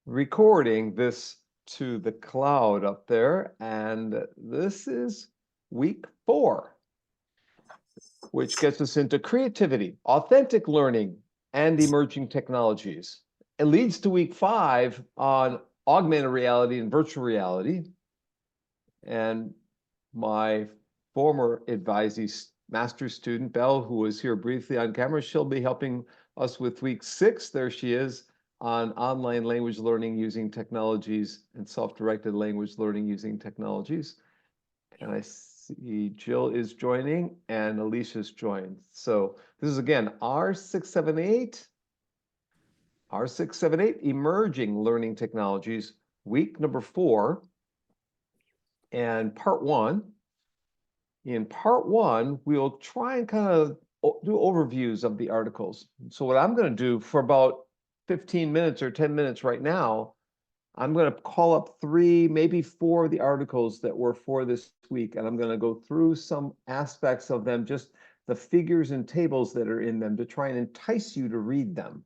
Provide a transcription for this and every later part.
recording this to the cloud up there, and this is week 4, which gets us into creativity, authentic learning, and emerging technologies. It leads to week 5 on augmented reality and virtual reality. And my former advisee master's student, Belle, who was here briefly on camera, she'll be helping us with week 6. There she is on online language learning using technologies and self-directed language learning using technologies. And I see Jill is joining and Alicia's joined. So this is again R678, Emerging Learning Technologies, week number 4, and part 1. In part 1, we'll try and kind of do overviews of the articles. So what I'm going to do for about 15 minutes or 10 minutes right now, I'm going to call up 3, maybe 4 of the articles that were for this week, and I'm going to go through some aspects of them, just the figures and tables that are in them, to try and entice you to read them.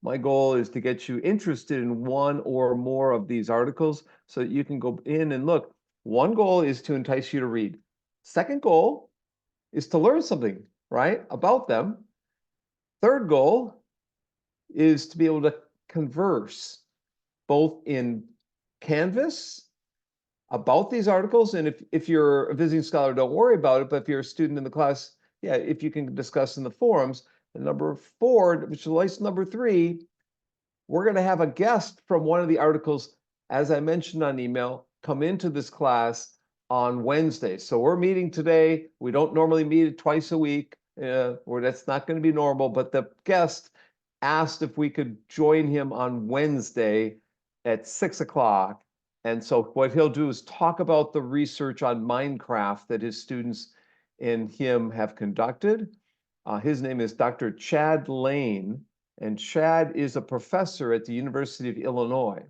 My goal is to get you interested in one or more of these articles so that you can go in and look. One goal is to entice you to read. Second goal is to learn something, right, about them. Third goal is to be able to converse both in Canvas about these articles. And if you're a visiting scholar, don't worry about it. But if you're a student in the class, yeah, if you can discuss in the forums. And number 4, which is lesson number 3, we're going to have a guest from one of the articles, as I mentioned on email, come into this class on Wednesday. So we're meeting today. We don't normally meet twice a week, or that's not going to be normal. But the guest asked if we could join him on Wednesday at 6 o'clock. And so what he'll do is talk about the research on Minecraft that his students and him have conducted. His name is Dr. Chad Lane, and Chad is a professor at the University of Illinois,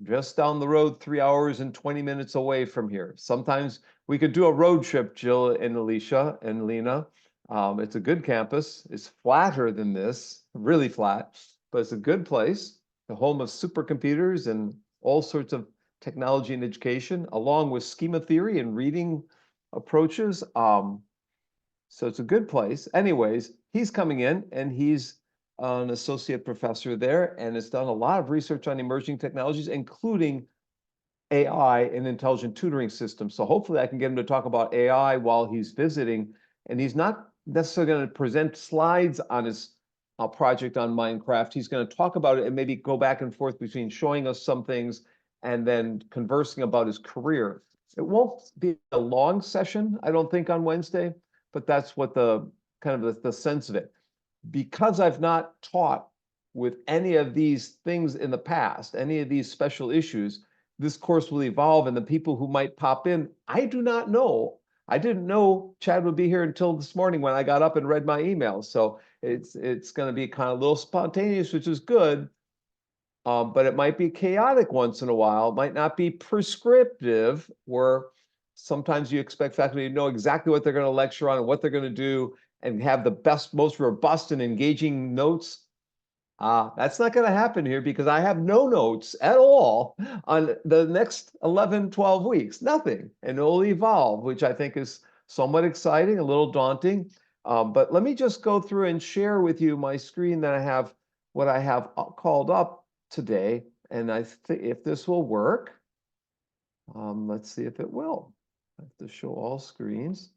just down the road, 3 hours and 20 minutes away from here. Sometimes we could do a road trip, Jill and Alicia and Lena. It's a good campus. It's flatter than this, really flat, but it's a good place, the home of supercomputers and all sorts of technology and education, along with schema theory and reading approaches. So it's a good place. Anyways, he's coming in, and he's an associate professor there, and has done a lot of research on emerging technologies, including AI and intelligent tutoring systems. So hopefully I can get him to talk about AI while he's visiting. And he's not necessarily going to present slides on his project on Minecraft. He's going to talk about it and maybe go back and forth between showing us some things and then conversing about his career. It won't be a long session, I don't think, on Wednesday, but that's what the kind of the sense of it. Because I've not taught with any of these things in the past, any of these special issues, this course will evolve, and the people who might pop in, I do not know. I didn't know Chad would be here until this morning when I got up and read my emails. So it's going to be kind of a little spontaneous, which is good. But it might be chaotic once in a while. It might not be prescriptive, where sometimes you expect faculty to know exactly what they're going to lecture on and what they're going to do and have the best, most robust and engaging notes. That's not going to happen here, because I have no notes at all on the next 11, 12 weeks, nothing. And it'll evolve, which I think is somewhat exciting, a little daunting. But let me just go through and share with you my screen that I have, what I have called up today. And I think if this will work, let's see if it will. I have to show all screens.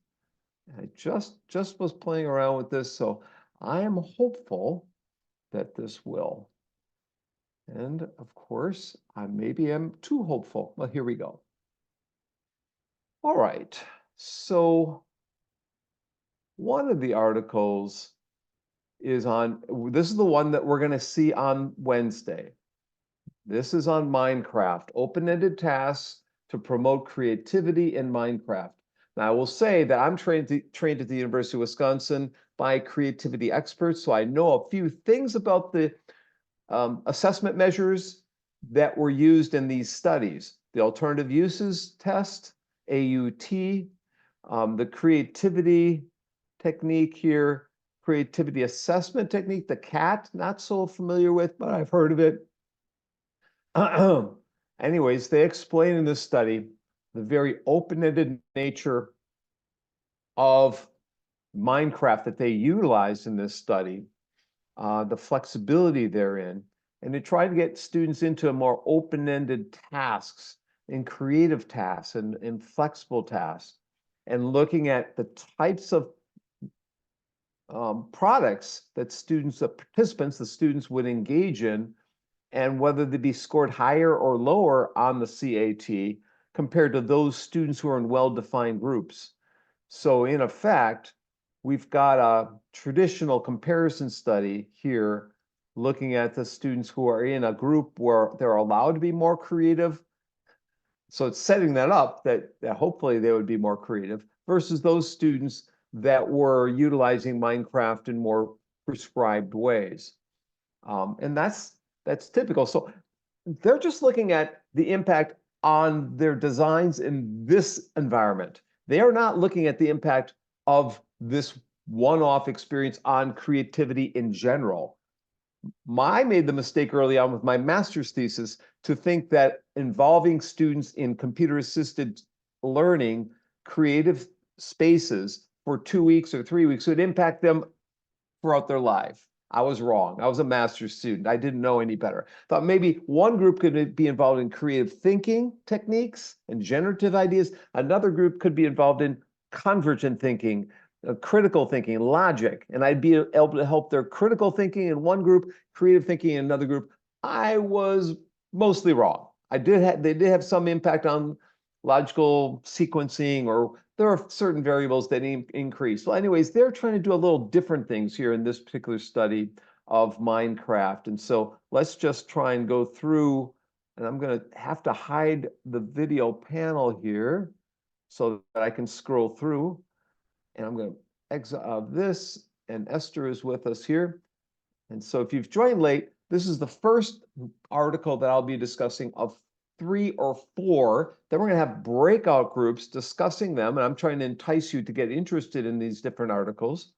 I just was playing around with this, so I am hopeful that this will. And of course, I maybe am too hopeful. Well, here we go. All right. So one of the articles is on, this is the one that we're going to see on Wednesday. This is on Minecraft, open-ended tasks to promote creativity in Minecraft. Now, I will say that I'm trained at the University of Wisconsin by creativity experts, so I know a few things about the assessment measures that were used in these studies. The alternative uses test, AUT, the creativity technique here, creativity assessment technique, the CAT, not so familiar with, but I've heard of it. Anyways, they explain in this study the very open-ended nature of Minecraft that they utilized in this study, the flexibility therein, and they try to get students into more open-ended tasks and creative tasks and flexible tasks, and looking at the types of products that participants, the students would engage in, and whether they be scored higher or lower on the CAT compared to those students who are in well-defined groups. So in effect, we've got a traditional comparison study here looking at the students who are in a group where they're allowed to be more creative. So it's setting that up that hopefully they would be more creative versus those students that were utilizing Minecraft in more prescribed ways. And that's typical. So they're just looking at the impact on their designs in this environment. They are not looking at the impact of this one-off experience on creativity in general. I made the mistake early on with my master's thesis to think that involving students in computer-assisted learning, creative spaces for 2 weeks or 3 weeks would impact them throughout their life. I was wrong. I was a master's student. I didn't know any better. Thought maybe one group could be involved in creative thinking techniques and generative ideas. Another group could be involved in convergent thinking, critical thinking, logic. And I'd be able to help their critical thinking in one group, creative thinking in another group. I was mostly wrong. they did have some impact on logical sequencing, or there are certain variables that increase. Well, anyways, they're trying to do a little different things here in this particular study of Minecraft. And so let's just try and go through, and I'm going to have to hide the video panel here so that I can scroll through. And I'm going to exit this, and Esther is with us here. And so if you've joined late, this is the first article that I'll be discussing of 3 or 4. Then we're going to have breakout groups discussing them, and I'm trying to entice you to get interested in these different articles.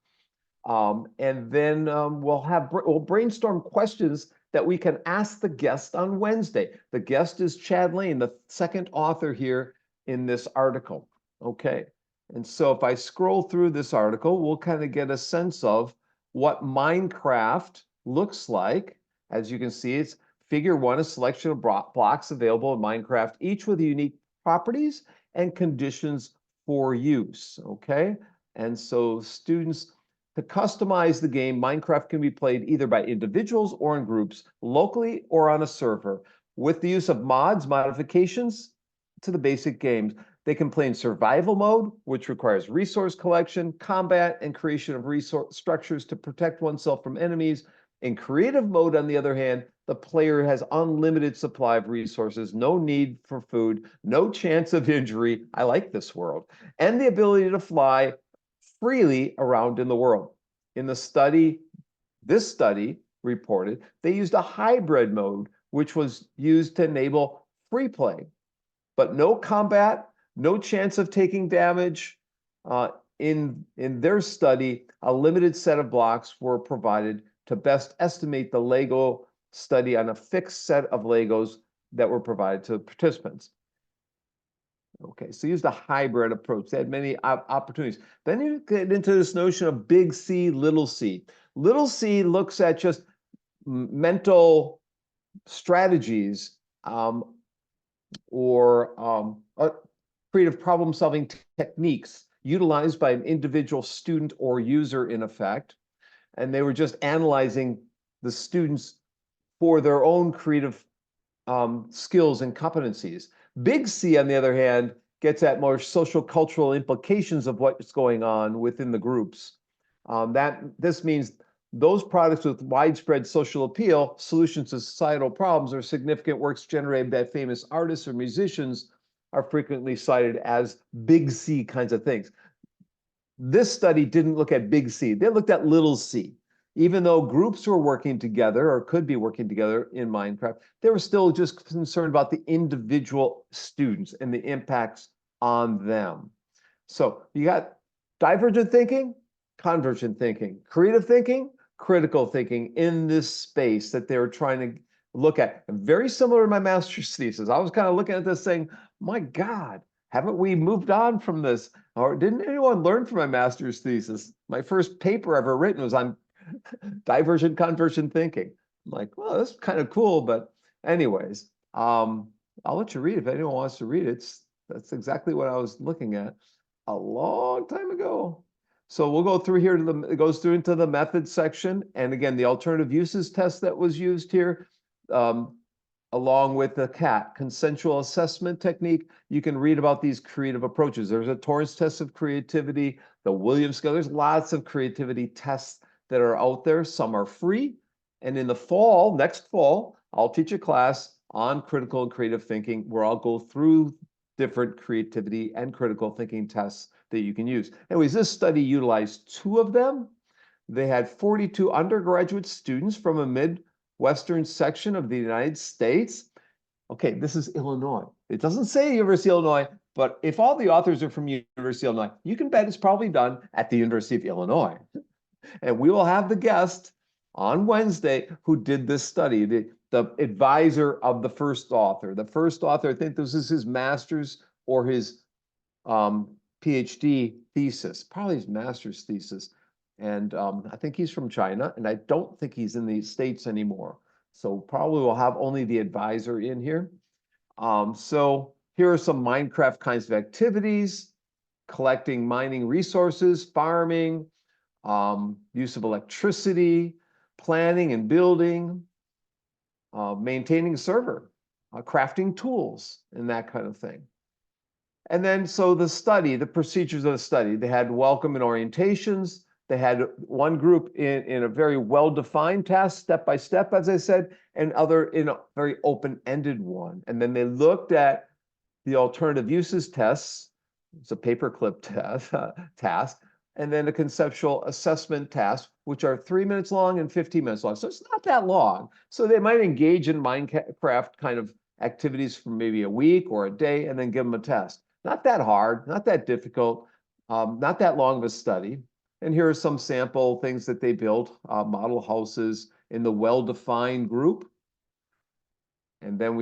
And then we'll brainstorm questions that we can ask the guest on Wednesday. The guest is Chad Lane, the second author here in this article. Okay, and so if I scroll through this article, we'll kind of get a sense of what Minecraft looks like. As you can see, it's Figure 1, a selection of blocks available in Minecraft, each with unique properties and conditions for use, okay? And so students, to customize the game, Minecraft can be played either by individuals or in groups, locally or on a server, with the use of modifications to the basic games. They can play in survival mode, which requires resource collection, combat, and creation of resource structures to protect oneself from enemies. In creative mode, on the other hand, the player has unlimited supply of resources, no need for food, no chance of injury. I like this world, and the ability to fly freely around in the world. In the study, this study reported, they used a hybrid mode, which was used to enable free play, but no combat, no chance of taking damage. In their study, a limited set of blocks were provided to best estimate the Lego study on a fixed set of Legos that were provided to participants. Okay, so used a hybrid approach. They had many opportunities. Then you get into this notion of big C, little c. Little c looks at just mental strategies or creative problem-solving techniques utilized by an individual student or user, in effect. And they were just analyzing the students for their own creative skills and competencies. Big C, on the other hand, gets at more social cultural implications of what's going on within the groups. This means those products with widespread social appeal, solutions to societal problems, or significant works generated by famous artists or musicians are frequently cited as big C kinds of things. This study didn't look at big C. They looked at little c. Even though groups were working together or could be working together in Minecraft, they were still just concerned about the individual students and the impacts on them. So you got divergent thinking, convergent thinking, creative thinking, critical thinking in this space that they were trying to look at. Very similar to my master's thesis. I was kind of looking at this saying, my God, haven't we moved on from this? Or didn't anyone learn from my master's thesis? My first paper ever written was on divergent convergent thinking. I'm like, well, that's kind of cool. But anyways, I'll let you read if anyone wants to read it. That's exactly what I was looking at a long time ago. So we'll go through here it goes through into the method section. And again, the alternative uses test that was used here, along with the CAT, consensual assessment technique. You can read about these creative approaches. There's a Torrance test of creativity, the Williams scale. There's lots of creativity tests that are out there. Some are free. And in the fall, next fall, I'll teach a class on critical and creative thinking where I'll go through different creativity and critical thinking tests that you can use. Anyways, this study utilized 2 of them. They had 42 undergraduate students from a Midwestern section of the United States. Okay, this is Illinois. It doesn't say University of Illinois, but if all the authors are from University of Illinois, you can bet it's probably done at the University of Illinois. And we will have the guest on Wednesday who did this study, the advisor of the first author. The first author, I think this is his master's or his PhD thesis, probably his master's thesis. And I think he's from China, and I don't think he's in the States anymore. So probably we'll have only the advisor in here. So here are some Minecraft kinds of activities: collecting mining resources, farming, use of electricity, planning and building, maintaining a server, crafting tools, and that kind of thing. And then, so the study, the procedures of the study, they had welcome and orientations. They had one group in a very well-defined task, step by step, as I said, and other in a very open-ended one. And then they looked at the alternative uses tests. It's a paperclip task, and then a conceptual assessment task, which are 3 minutes long and 15 minutes long. So it's not that long. So they might engage in Minecraft kind of activities for maybe a week or a day, and then give them a test. Not that hard, not that difficult, not that long of a study. And here are some sample things that they built, model houses in the well-defined group. And then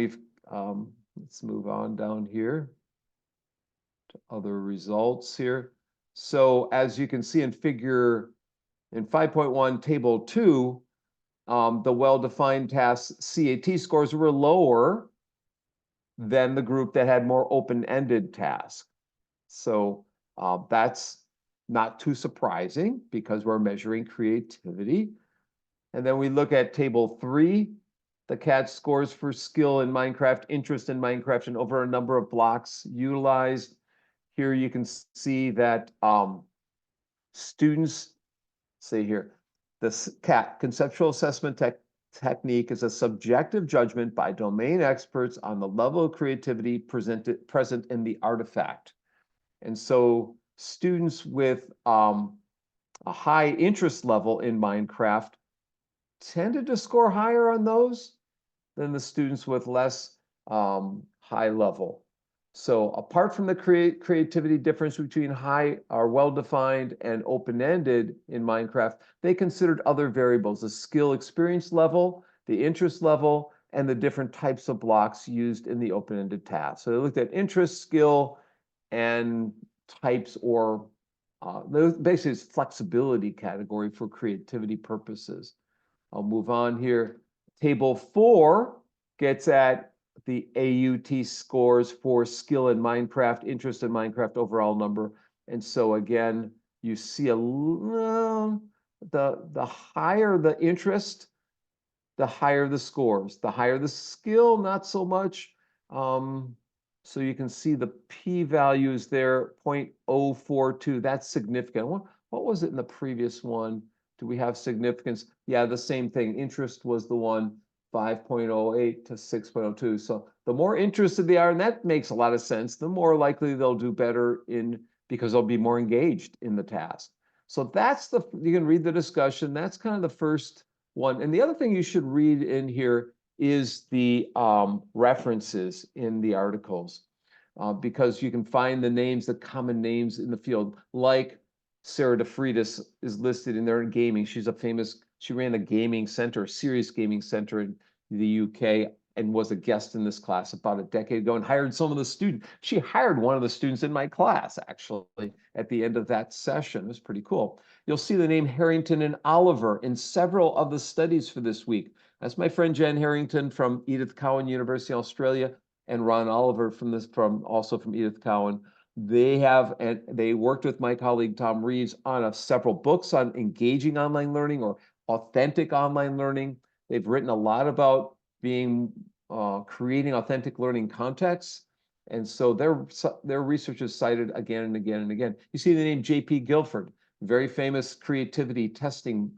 let's move on down here to other results here. So as you can see in 5.1 table 2, the well-defined tasks CAT scores were lower than the group that had more open-ended tasks. So that's not too surprising because we're measuring creativity. And then we look at table 3, the CAT scores for skill in Minecraft, interest in Minecraft, and over a number of blocks utilized. Here you can see that students, say here, the CAT, conceptual assessment technique, is a subjective judgment by domain experts on the level of creativity present in the artifact. And so students with a high interest level in Minecraft tended to score higher on those than the students with less high level. So apart from the creativity difference between high or well-defined and open-ended in Minecraft, they considered other variables: the skill experience level, the interest level, and the different types of blocks used in the open-ended task. So they looked at interest, skill, and types, or basically it's flexibility category for creativity purposes. I'll move on here. Table 4 gets at the AUT scores for skill in Minecraft, interest in Minecraft, overall number. And so again, you see the higher the interest, the higher the scores. The higher the skill, not so much. So you can see the p-values there, 0.042. That's significant. What was it in the previous one? Do we have significance? Yeah, the same thing. Interest was the one, 5.08 to 6.02. So the more interested they are, and that makes a lot of sense, the more likely they'll do better because they'll be more engaged in the task. So you can read the discussion. That's kind of the first one. And the other thing you should read in here is the references in the articles, because you can find the names, the common names in the field, like Sarah DeFreitas is listed in there in gaming. She ran a gaming center, a serious gaming center in the UK and was a guest in this class about a decade ago and hired some of the students. She hired one of the students in my class, actually, at the end of that session. It was pretty cool. You'll see the name Harrington and Oliver in several of the studies for this week. That's my friend Jen Harrington from Edith Cowan University, Australia, and Ron Oliver also from Edith Cowan. They worked with my colleague Tom Reeves on several books on engaging online learning or authentic online learning. They've written a lot about creating authentic learning contexts. And so their research is cited again and again and again. You see the name J.P. Guilford, very famous creativity testing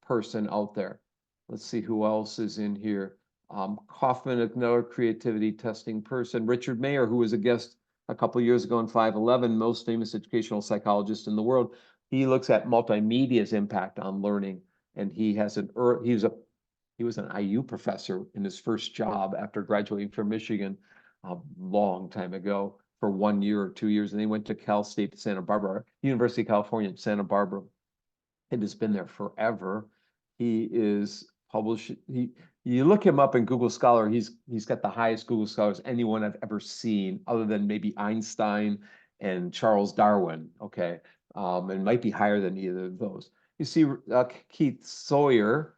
person out there. Let's see who else is in here. Kaufman, another creativity testing person. Richard Mayer, who was a guest a couple of years ago in 511, most famous educational psychologist in the world. He looks at multimedia's impact on learning, and he was an IU professor in his first job after graduating from Michigan a long time ago for 1 year or 2 years, and he went to Cal State Santa Barbara, University of California at Santa Barbara, and has been there forever. He is published. You look him up in Google Scholar, he's got the highest Google Scholars anyone I've ever seen, other than maybe Einstein and Charles Darwin, okay? And might be higher than either of those. You see Keith Sawyer,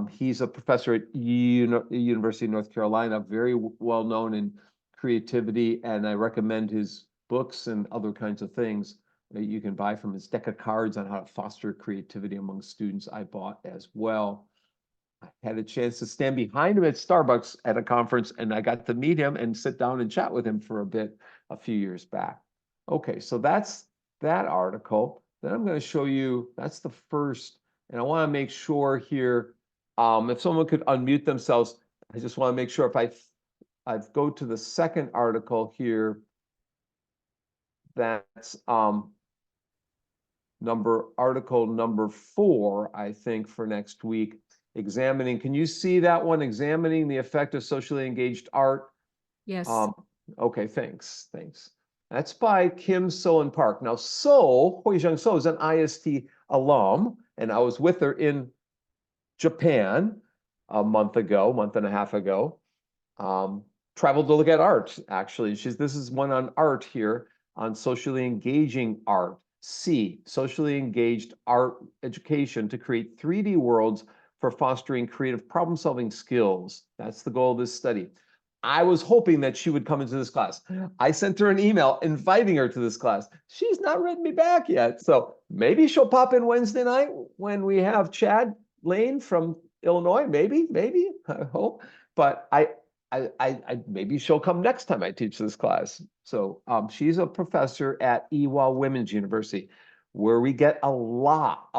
he's a professor at University of North Carolina, very well known in creativity, and I recommend his books and other kinds of things that you can buy from his deck of cards on how to foster creativity among students. I bought as well. I had a chance to stand behind him at Starbucks at a conference, and I got to meet him and sit down and chat with him for a bit a few years back. Okay, so that's that article. Then I'm going to show you, that's the first, and I want to make sure here, if someone could unmute themselves, I just want to make sure if I go to the second article here, that's article number 4, I think, for next week. Can you see that one? Examining the effect of socially engaged art. Yes. Okay, thanks. That's by Kim So Park. Now, Huijeng So is an IST alum, and I was with her in Japan a month and a half ago. Traveled to look at art, actually. This is one on art here, on socially engaging art. Socially engaged art education to create 3D worlds for fostering creative problem-solving skills. That's the goal of this study. I was hoping that she would come into this class. I sent her an email inviting her to this class. She's not written me back yet. So maybe she'll pop in Wednesday night when we have Chad Lane from Illinois. Maybe, I hope. But I maybe she'll come next time I teach this class. So she's a professor at Ewha Women's University, where we get a lot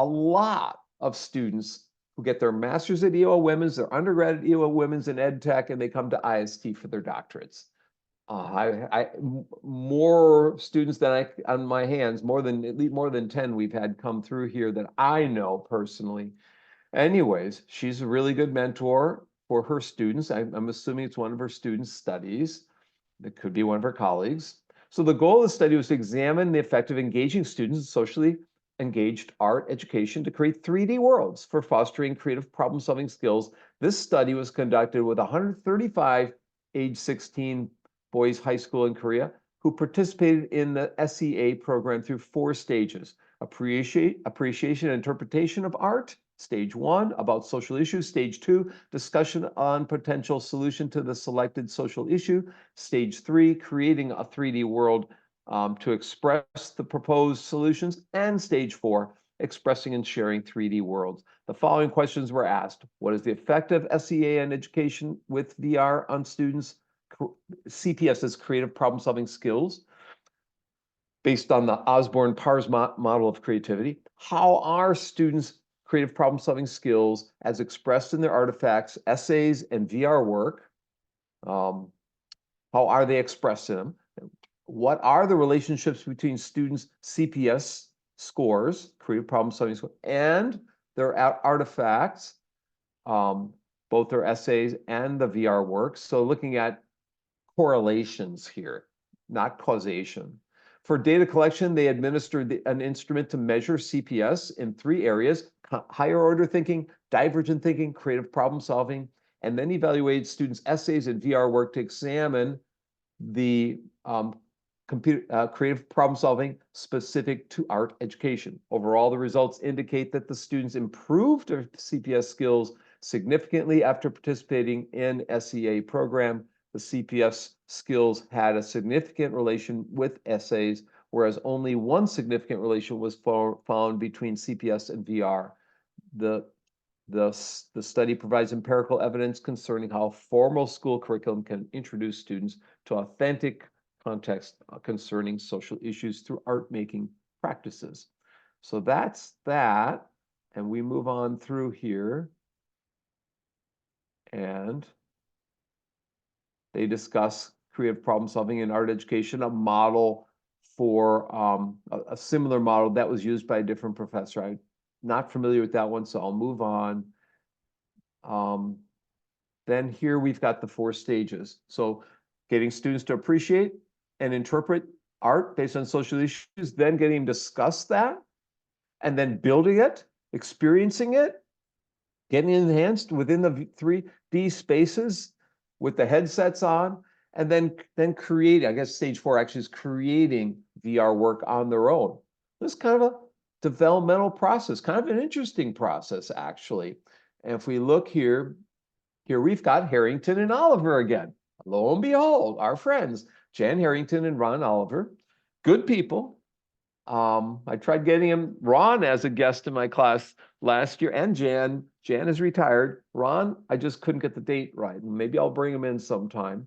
of students who get their master's at Ewha Women's, their undergrad at Ewha Women's in ed tech, and they come to IST for their doctorates. More students than on my hands, more than 10 we've had come through here that I know personally. Anyways, she's a really good mentor for her students. I'm assuming it's one of her students' studies. It could be one of her colleagues. So the goal of the study was to examine the effect of engaging students in socially engaged art education to create 3D worlds for fostering creative problem-solving skills. This study was conducted with 135 age 16 boys high school in Korea who participated in the SEA program through 4 stages: appreciation and interpretation of art, Stage 1, about social issues. Stage 2, discussion on potential solution to the selected social issue. Stage 3, creating a 3D world to express the proposed solutions. And Stage 4, expressing and sharing 3D worlds. The following questions were asked. What is the effect of SEA and education with VR on students' CPS as creative problem-solving skills, based on the Osborne-Pars model of creativity? How are students' creative problem-solving skills as expressed in their artifacts, essays, and VR work? How are they expressed in them? What are the relationships between students' CPS scores, creative problem-solving scores, and their artifacts, both their essays and the VR work? So looking at correlations here, not causation. For data collection, they administered an instrument to measure CPS in 3 areas: higher order thinking, divergent thinking, creative problem solving, and then evaluated students' essays and VR work to examine the creative problem solving specific to art education. Overall, the results indicate that the students improved their CPS skills significantly after participating in SEA program. The CPS skills had a significant relation with essays, whereas only one significant relation was found between CPS and VR. The study provides empirical evidence concerning how formal school curriculum can introduce students to authentic context concerning social issues through art making practices. So that's that. And we move on through here. And they discuss creative problem solving in art education, a model for a similar model that was used by a different professor. I'm not familiar with that one, so I'll move on. Then here we've got the 4 stages. So getting students to appreciate and interpret art based on social issues, then getting them to discuss that, and then building it, experiencing it, getting enhanced within the 3D spaces with the headsets on, and then creating, I guess stage 4 actually is creating VR work on their own. This is kind of a developmental process, kind of an interesting process, actually. And if we look here we've got Harrington and Oliver again. Lo and behold, our friends, Jan Harrington and Ron Oliver, good people. I tried getting Ron as a guest in my class last year, and Jan. Jan is retired. Ron, I just couldn't get the date right. Maybe I'll bring him in sometime.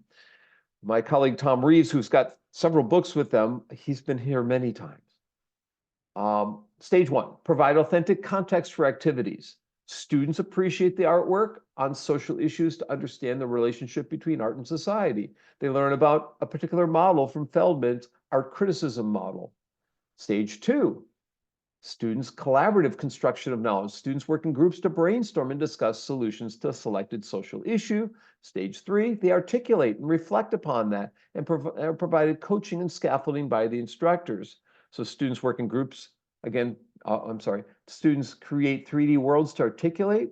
My colleague Tom Reeves, who's got several books with them, he's been here many times. Stage 1, provide authentic context for activities. Students appreciate the artwork on social issues to understand the relationship between art and society. They learn about a particular model from Feldman's art criticism model. Stage 2, students' collaborative construction of knowledge. Students work in groups to brainstorm and discuss solutions to a selected social issue. Stage 3, they articulate and reflect upon that and are provided coaching and scaffolding by the instructors. So students work in groups, again, students create 3D worlds to articulate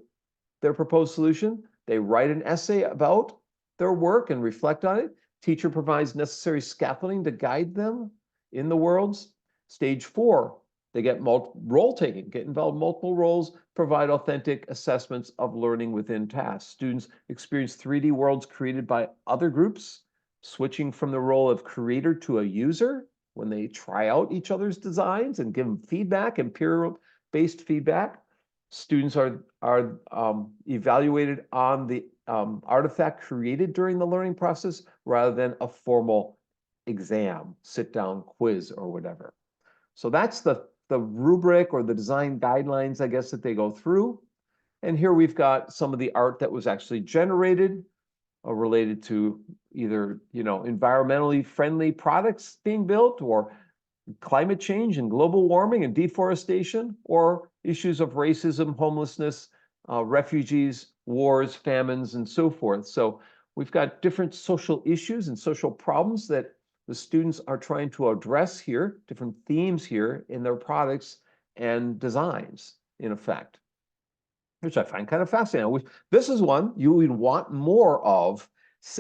their proposed solution. They write an essay about their work and reflect on it. Teacher provides necessary scaffolding to guide them in the worlds. Stage 4, they get role taking, get involved in multiple roles, provide authentic assessments of learning within tasks. Students experience 3D worlds created by other groups, switching from the role of creator to a user when they try out each other's designs and give them feedback and peer-based feedback. Students are evaluated on the artifact created during the learning process rather than a formal exam, sit-down quiz or whatever. So that's the rubric or the design guidelines, I guess, that they go through. And here we've got some of the art that was actually generated related to either, environmentally friendly products being built, or climate change and global warming and deforestation, or issues of racism, homelessness, refugees, wars, famines, and so forth. So we've got different social issues and social problems that the students are trying to address here, different themes here in their products and designs, in effect, which I find kind of fascinating. This is one you would want more of.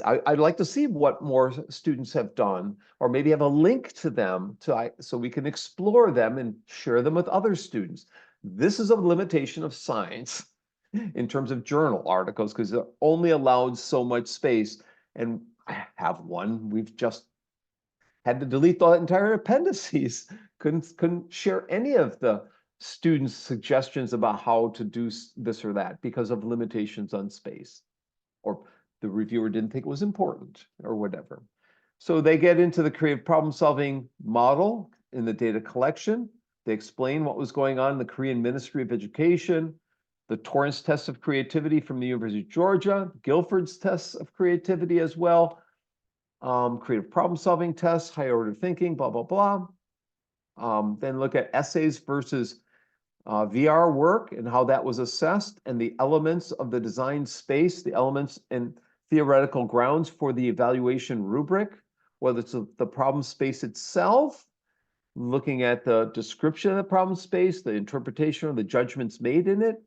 I'd like to see what more students have done, or maybe have a link to them so we can explore them and share them with other students. This is a limitation of science in terms of journal articles, because they're only allowed so much space. And I have one, we've just had to delete the entire appendices. Couldn't share any of the students' suggestions about how to do this or that because of limitations on space, or the reviewer didn't think it was important, or whatever. So they get into the creative problem-solving model in the data collection. They explain what was going on in the Korean Ministry of Education, the Torrance tests of creativity from the University of Georgia, Guilford's tests of creativity as well, creative problem-solving tests, higher-order thinking, blah, blah, blah. Then look at essays versus VR work and how that was assessed, and the elements of the design space, the elements and theoretical grounds for the evaluation rubric, whether it's the problem space itself, looking at the description of the problem space, the interpretation or the judgments made in it,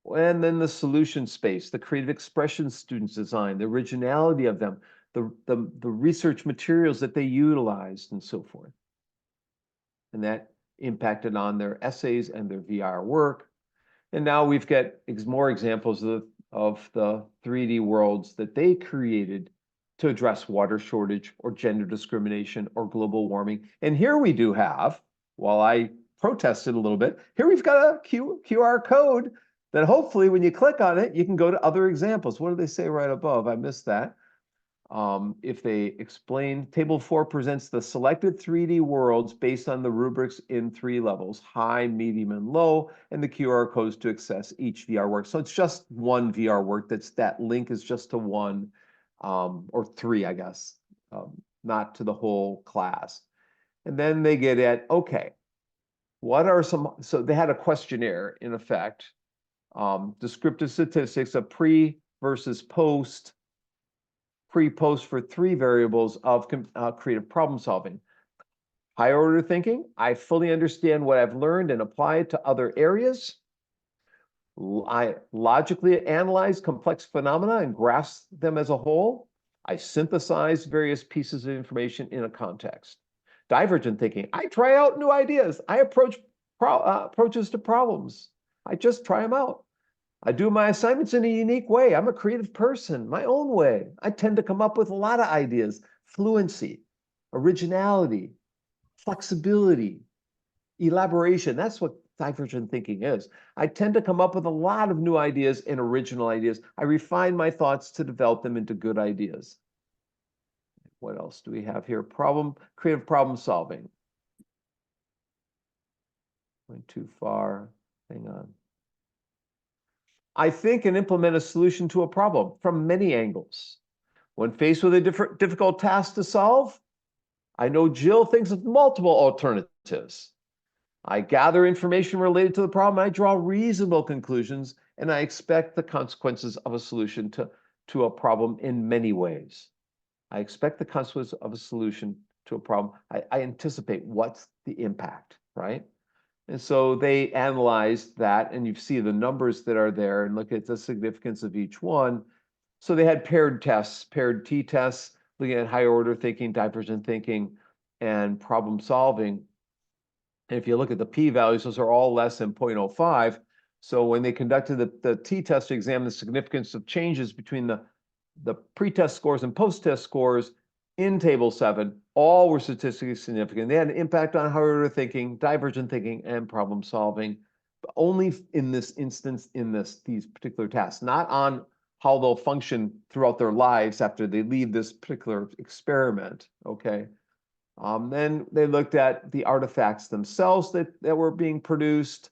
And then the solution space, the creative expression students design, the originality of them, the research materials that they utilized and so forth. And that impacted on their essays and their VR work. And now we've got more examples of the 3D worlds that they created to address water shortage or gender discrimination or global warming. And here we do have, while I protested a little bit, here we've got a QR code that hopefully when you click on it, you can go to other examples. What do they say right above? I missed that. If they explain, Table 4 presents the selected 3D worlds based on the rubrics in 3 levels, high, medium, and low, and the QR codes to access each VR work. So it's just one VR work. That link is just to one, or 3, I guess, not to the whole class. And then they get at, okay, what are some, so they had a questionnaire in effect, descriptive statistics of pre versus post, pre-post for 3 variables of creative problem solving. Higher order thinking, I fully understand what I've learned and apply it to other areas. I logically analyze complex phenomena and grasp them as a whole. I synthesize various pieces of information in a context. Divergent thinking, I try out new ideas. I approach approaches to problems. I just try them out. I do my assignments in a unique way. I'm a creative person, my own way. I tend to come up with a lot of ideas, fluency, originality, flexibility, elaboration. That's what divergent thinking is. I tend to come up with a lot of new ideas and original ideas. I refine my thoughts to develop them into good ideas. What else do we have here? Creative problem solving. Went too far. Hang on. I think and implement a solution to a problem from many angles. When faced with a difficult task to solve, I know Jill thinks of multiple alternatives. I gather information related to the problem, I draw reasonable conclusions, and I expect the consequences of a solution to a problem in many ways. I expect the consequences of a solution to a problem. I anticipate what's the impact, right? And so they analyzed that, and you see the numbers that are there and look at the significance of each one. So they had paired tests, paired t-tests, looking at higher order thinking, divergent thinking, and problem solving. And if you look at the p-values, those are all less than 0.05. So when they conducted the t-test to examine the significance of changes between the pre-test scores and post-test scores, in Table 7, all were statistically significant. They had an impact on higher order thinking, divergent thinking, and problem solving, but only in this instance, in these particular tasks, not on how they'll function throughout their lives after they leave this particular experiment, okay? Then they looked at the artifacts themselves that were being produced,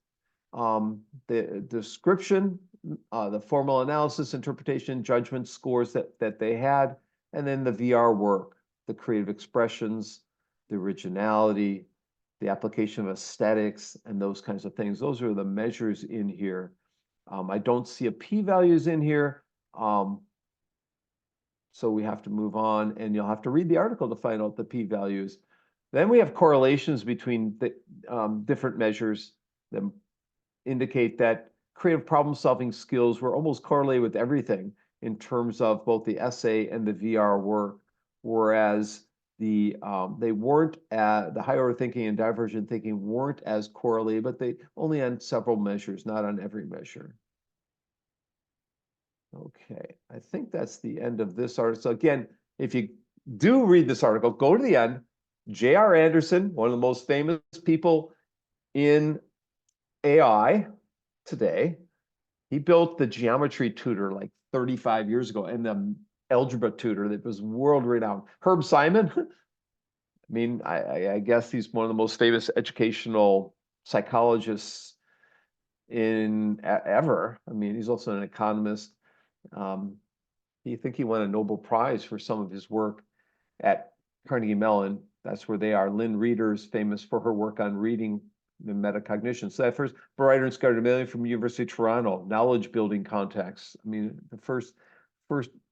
the description, the formal analysis, interpretation, judgment scores that they had, and then the VR work, the creative expressions, the originality, the application of aesthetics, and those kinds of things. Those are the measures in here. I don't see a p-values in here, so we have to move on, and you'll have to read the article to find out the p-values. Then we have correlations between the different measures that indicate that creative problem-solving skills were almost correlated with everything in terms of both the essay and the VR work, whereas they weren't the higher order thinking and divergent thinking weren't as correlated, but they only on several measures, not on every measure. Okay, I think that's the end of this article. So again, if you do read this article, go to the end. J.R. Anderson, one of the most famous people in AI today, he built the geometry tutor like 35 years ago and the algebra tutor that was world renowned. Herb Simon, I mean, I guess he's one of the most famous educational psychologists in ever. I mean, he's also an economist. I think he won a Nobel Prize for some of his work at Carnegie Mellon. That's where they are. Lynn Reader's famous for her work on reading and metacognition. So that first, Brighter and Scartamillion from University of Toronto, knowledge building context. I mean, the first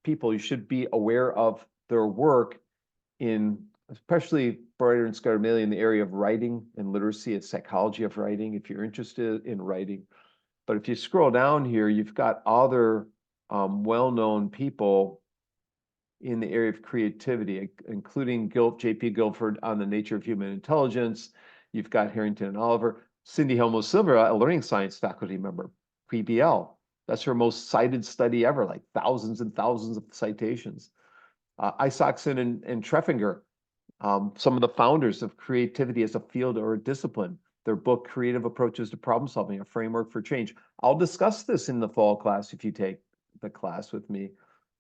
people you should be aware of their work in, especially Brighter and Scartamillion in the area of writing and literacy and psychology of writing, if you're interested in writing. But if you scroll down here, you've got other well-known people in the area of creativity, including J.P. Guilford on the nature of human intelligence. You've got Harrington and Oliver. Cindy Helmo-Silva, a learning science faculty member, PBL. That's her most cited study ever, like thousands and thousands of citations. Isaacson and Treffinger, some of the founders of creativity as a field or a discipline. Their book, Creative Approaches to Problem Solving, a Framework for Change. I'll discuss this in the fall class if you take the class with me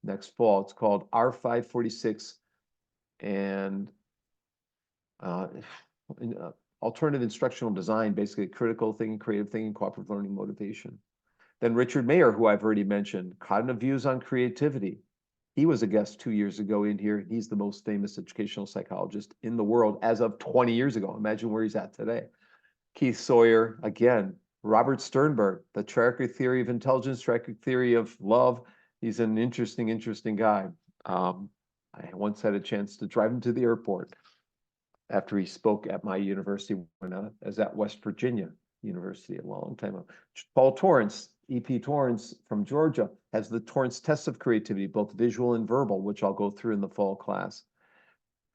next fall. It's called R546 and Alternative Instructional Design, basically critical thinking, creative thinking, cooperative learning, motivation. Then Richard Mayer, who I've already mentioned, Cognitive Views on Creativity. He was a guest 2 years ago in here. He's the most famous educational psychologist in the world as of 20 years ago. Imagine where he's at today. Keith Sawyer, again, Robert Sternberg, the triarchic theory of intelligence, triarchic theory of love. He's an interesting guy. I once had a chance to drive him to the airport after he spoke at my university when I was at West Virginia University a long time ago. Paul Torrance, E.P. Torrance from Georgia, has the Torrance test of creativity, both visual and verbal, which I'll go through in the fall class.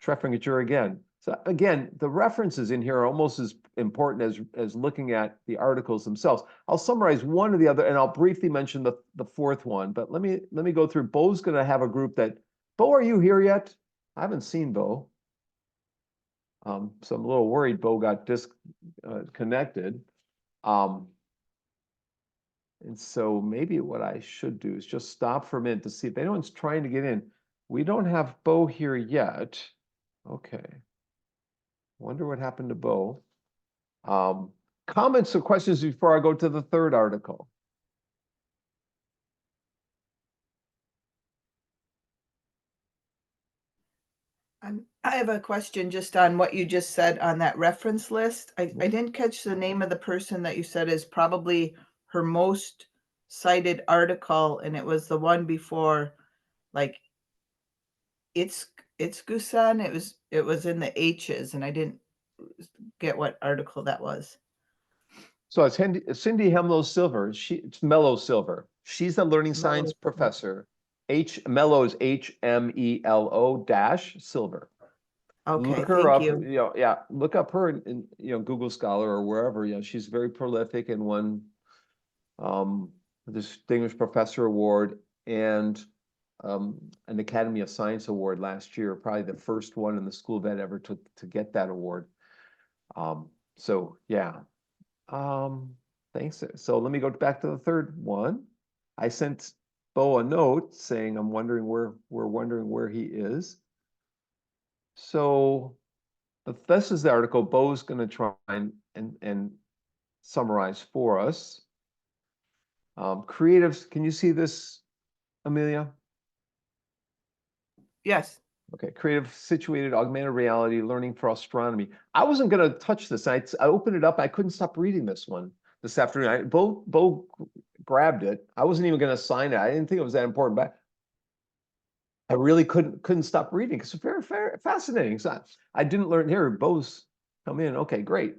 Treffinger again. So again, the references in here are almost as important as looking at the articles themselves. I'll summarize one or the other, and I'll briefly mention the fourth one. But let me go through. Bo's going to have a group that. Bo, are you here yet? I haven't seen Bo. So I'm a little worried Bo got disconnected. And so maybe what I should do is just stop for a minute to see if anyone's trying to get in. We don't have Bo here yet. Okay. Wonder what happened to Bo. Comments or questions before I go to the third article? I have a question just on what you just said on that reference list. I didn't catch the name of the person that you said is probably her most cited article, and it was the one before, like, it's Gusan. It was in the H's, and I didn't get what article that was. So it's Cindy Hemlo-Silver. It's Mello-Silver. She's a learning science professor. Mello is HMELO dash Silver. Okay, look her up. you. Yeah, look up her in Google Scholar or wherever. She's very prolific and won a Distinguished Professor Award and an Academy of Science Award last year. Probably the first one in the School of Ed ever to get that award. So yeah. Thanks. So let me go back to the third one. I sent Bo a note saying we're wondering where he is. So this is the article Bo's going to try and summarize for us. Creatives, can you see this, Amelia? Yes. Okay, creative situated augmented reality learning for astronomy. I wasn't going to touch this. I opened it up. I couldn't stop reading this one this afternoon. Bo grabbed it. I wasn't even going to sign it. I didn't think it was that important, but I really couldn't stop reading because it's very, very fascinating. So I didn't learn here. Bo's come in. Okay, great.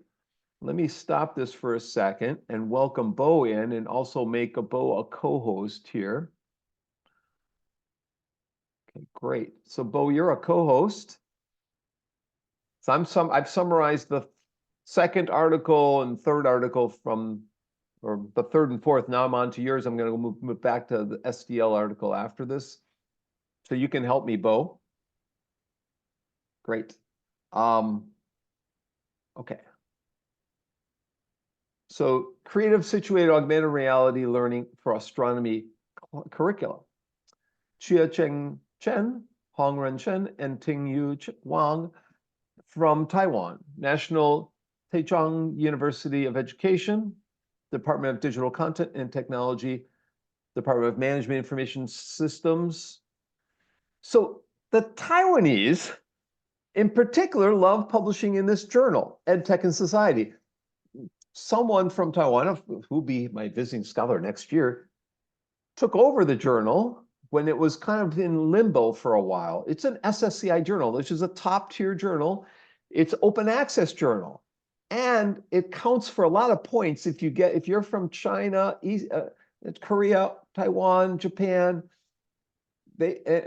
Let me stop this for a second and welcome Bo in and also make Bo a co-host here. Okay, great. So Bo, you're a co-host. So I've summarized the second article and third article or the third and fourth. Now I'm on to yours. I'm going to move back to the SDL article after this. So you can help me, Bo. Great. Okay. So creative situated augmented reality learning for astronomy curriculum. Chia-Cheng Chen, Hongren Chen, and Ting-Yu Wang from Taiwan, National Taichung University of Education, Department of Digital Content and Technology, Department of Management Information Systems. So the Taiwanese, in particular, love publishing in this journal, EdTech and Society. Someone from Taiwan, who'll be my visiting scholar next year, took over the journal when it was kind of in limbo for a while. It's an SSCI journal, which is a top-tier journal. It's open access journal. And it counts for a lot of points if you're from China, Korea, Taiwan, Japan,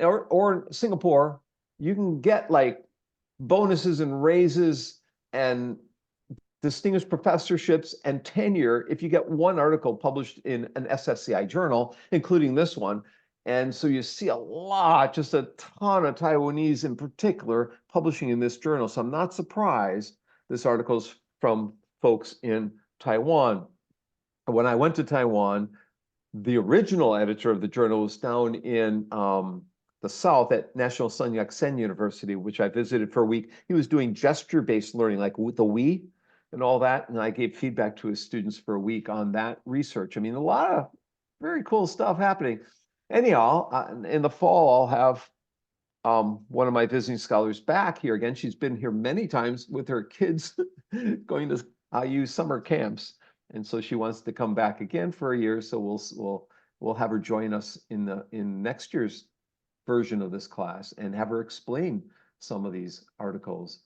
or Singapore, you can get like bonuses and raises and distinguished professorships and tenure if you get one article published in an SSCI journal, including this one. And so you see a lot, just a ton of Taiwanese in particular publishing in this journal. So I'm not surprised this article's from folks in Taiwan. When I went to Taiwan, the original editor of the journal was down in the South at National Sun Yat-sen University, which I visited for a week. He was doing gesture-based learning, like with the Wii and all that. And I gave feedback to his students for a week on that research. I mean, a lot of very cool stuff happening. Anyhow, in the fall, I'll have one of my visiting scholars back here again. She's been here many times with her kids going to IU summer camps. And so she wants to come back again for a year. So we'll have her join us in next year's version of this class and have her explain some of these articles.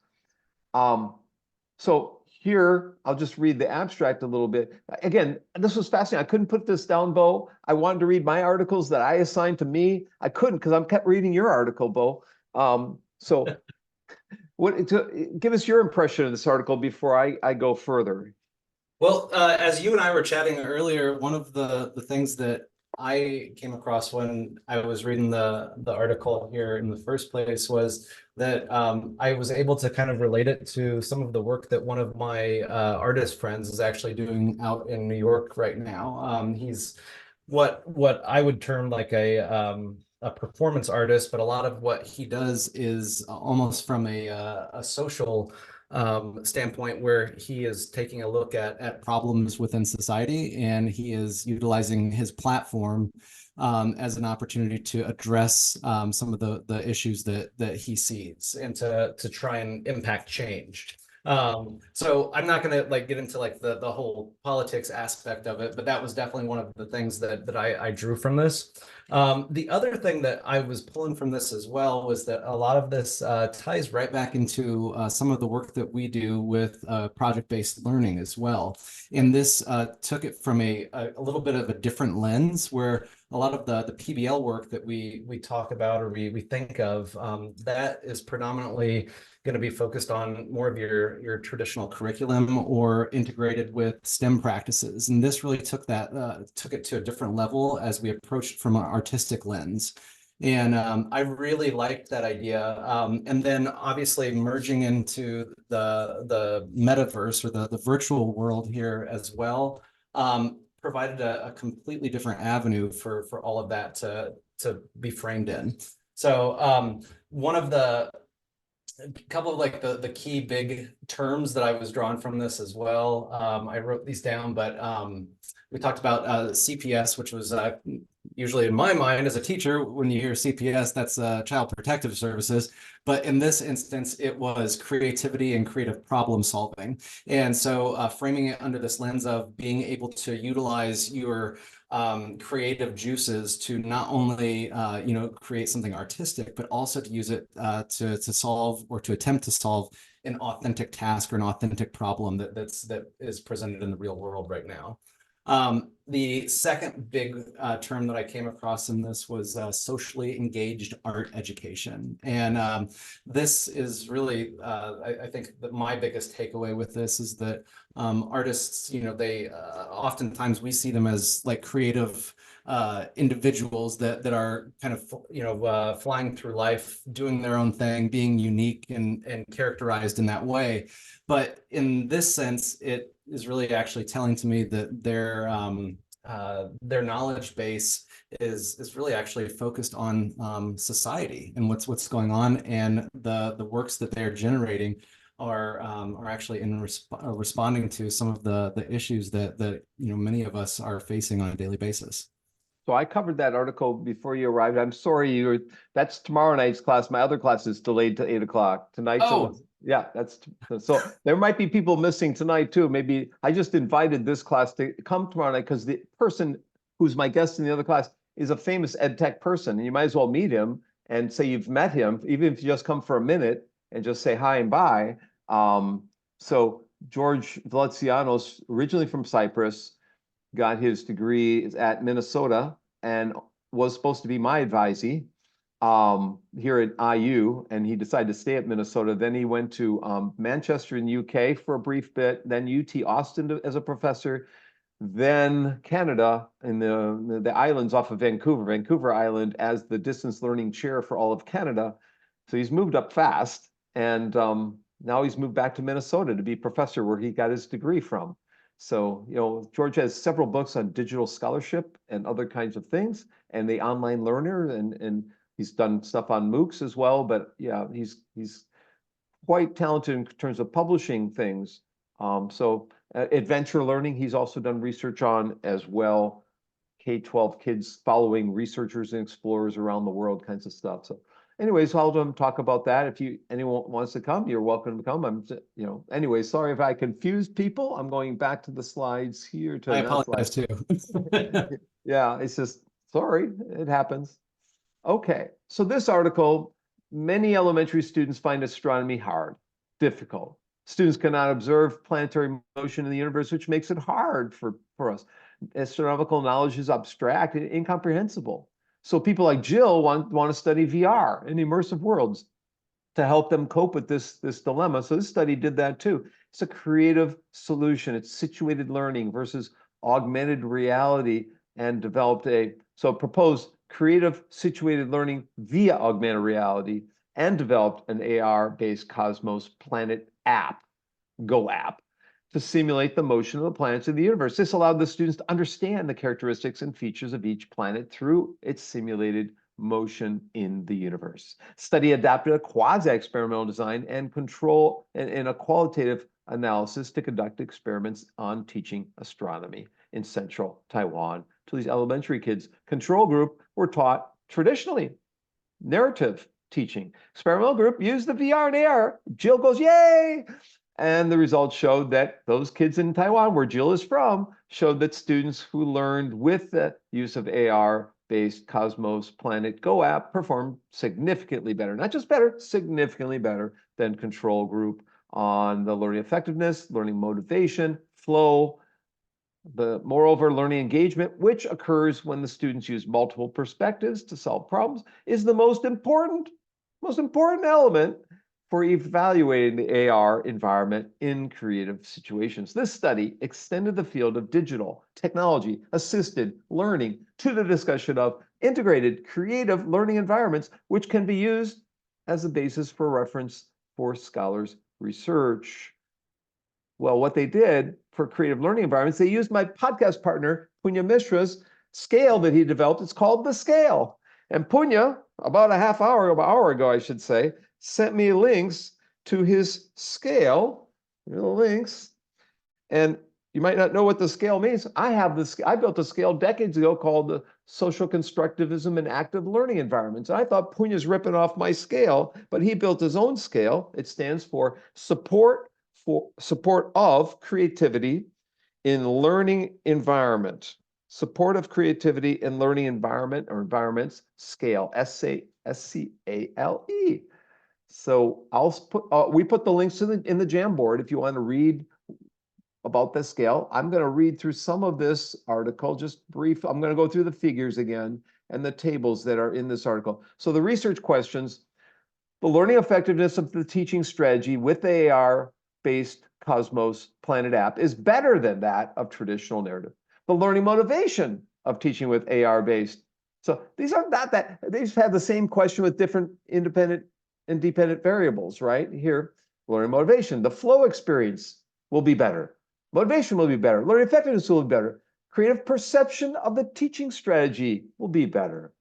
So here, I'll just read the abstract a little bit. Again, this was fascinating. I couldn't put this down, Bo. I wanted to read my articles that I assigned to me. I couldn't because I kept reading your article, Bo. So give us your impression of this article before I go further. Well, as you and I were chatting earlier, one of the things that I came across when I was reading the article here in the first place was that I was able to kind of relate it to some of the work that one of my artist friends is actually doing out in New York right now. He's what I would term like a performance artist, but a lot of what he does is almost from a social standpoint, where he is taking a look at problems within society, and he is utilizing his platform as an opportunity to address some of the issues that he sees and to try and impact change. So I'm not going to like get into like the whole politics aspect of it, but that was definitely one of the things that I drew from this. The other thing that I was pulling from this as well was that a lot of this ties right back into some of the work that we do with project-based learning as well. And this took it from a little bit of a different lens, where a lot of the PBL work that we talk about or we think of, that is predominantly going to be focused on more of your traditional curriculum or integrated with STEM practices. And this really took it to a different level as we approached from an artistic lens. And I really liked that idea. And then obviously merging into the metaverse or the virtual world here as well, provided a completely different avenue for all of that to be framed in. So one of a couple of like the key big terms that I was drawn from this as well. I wrote these down, but we talked about CPS, which was usually in my mind as a teacher, when you hear CPS, that's Child Protective Services. But in this instance, it was creativity and creative problem solving. And so framing it under this lens of being able to utilize your creative juices to not only create something artistic, but also to use it to solve or to attempt to solve an authentic task or an authentic problem that is presented in the real world right now. The second big term that I came across in this was socially engaged art education. And this is really, I think that my biggest takeaway with this is that artists, they oftentimes we see them as like creative individuals that are kind of, flying through life, doing their own thing, being unique and characterized in that way. But in this sense, it is really actually telling to me that their knowledge base is really actually focused on society and what's going on, and the works that they're generating are actually responding to some of the issues that many of us are facing on a daily basis. So I covered that article before you arrived. I'm sorry, that's tomorrow night's class. My other class is delayed to 8 o'clock tonight. Oh. So yeah, so there might be people missing tonight too. Maybe I just invited this class to come tomorrow night because the person who's my guest in the other class is a famous ed tech person, and you might as well meet him and say you've met him, even if you just come for a minute and just say hi and bye. So George Valencianos, originally from Cyprus, got his degree at Minnesota and was supposed to be my advisee here at IU, and he decided to stay at Minnesota. Then he went to Manchester in UK for a brief bit, then UT Austin as a professor, then Canada in the islands off of Vancouver Island as the distance learning chair for all of Canada. So he's moved up fast, and now he's moved back to Minnesota to be professor where he got his degree from. So, George has several books on digital scholarship and other kinds of things, and the online learner, and he's done stuff on MOOCs as well. But yeah, he's quite talented in terms of publishing things. Adventure learning, he's also done research on as well. K-12 kids following researchers and explorers around the world, kinds of stuff. So anyways, I'll talk about that. If anyone wants to come, you're welcome to come. Anyway, sorry if I confused people. I'm going back to the slides here. I apologize too. Yeah, it's just, sorry, it happens. Okay, so this article, many elementary students find astronomy hard, difficult. Students cannot observe planetary motion in the universe, which makes it hard for us. Astronomical knowledge is abstract and incomprehensible. So people like Jill want to study VR and immersive worlds to help them cope with this dilemma. So this study did that too. It's a creative solution. It's situated learning versus augmented reality, and proposed creative situated learning via augmented reality, and developed an AR-based Cosmos Planet app, Go app, to simulate the motion of the planets in the universe. This allowed the students to understand the characteristics and features of each planet through its simulated motion in the universe. Study adapted a quasi-experimental design and control and a qualitative analysis to conduct experiments on teaching astronomy in central Taiwan to these elementary kids. Control group were taught traditionally narrative teaching. Experimental group used the VR and AR. Jill goes, yay! And the results showed that those kids in Taiwan, where Jill is from, showed that students who learned with the use of AR-based Cosmos Planet Go app performed significantly better, not just better, significantly better than control group on the learning effectiveness, learning motivation, flow, moreover, learning engagement, which occurs when the students use multiple perspectives to solve problems, is the most important element for evaluating the AR environment in creative situations. This study extended the field of digital technology assisted learning to the discussion of integrated creative learning environments, which can be used as a basis for reference for scholars' research. Well, what they did for creative learning environments, they used my podcast partner, Punya Mishra's scale that he developed. It's called The Scale. And Punya, about an hour ago, I should say, sent me links to his scale. Here are the links. And you might not know what the scale means. I built a scale decades ago called the Social Constructivism and Active Learning Environments. And I thought Punya's ripping off my scale, but he built his own scale. It stands for support of creativity in learning environment. Support of creativity in learning environment or environments, scale, SCALE. So we put the links in the Jamboard if you want to read about the scale. I'm going to read through some of this article, just brief. I'm going to go through the figures again and the tables that are in this article. So the research questions, the learning effectiveness of the teaching strategy with the AR-based Cosmos Planet app is better than that of traditional narrative. The learning motivation of teaching with AR-based. So these are not that, they just have the same question with different independent and dependent variables, right? Here, learning motivation, the flow experience will be better. Motivation will be better. Learning effectiveness will be better. Creative perception of the teaching strategy will be better.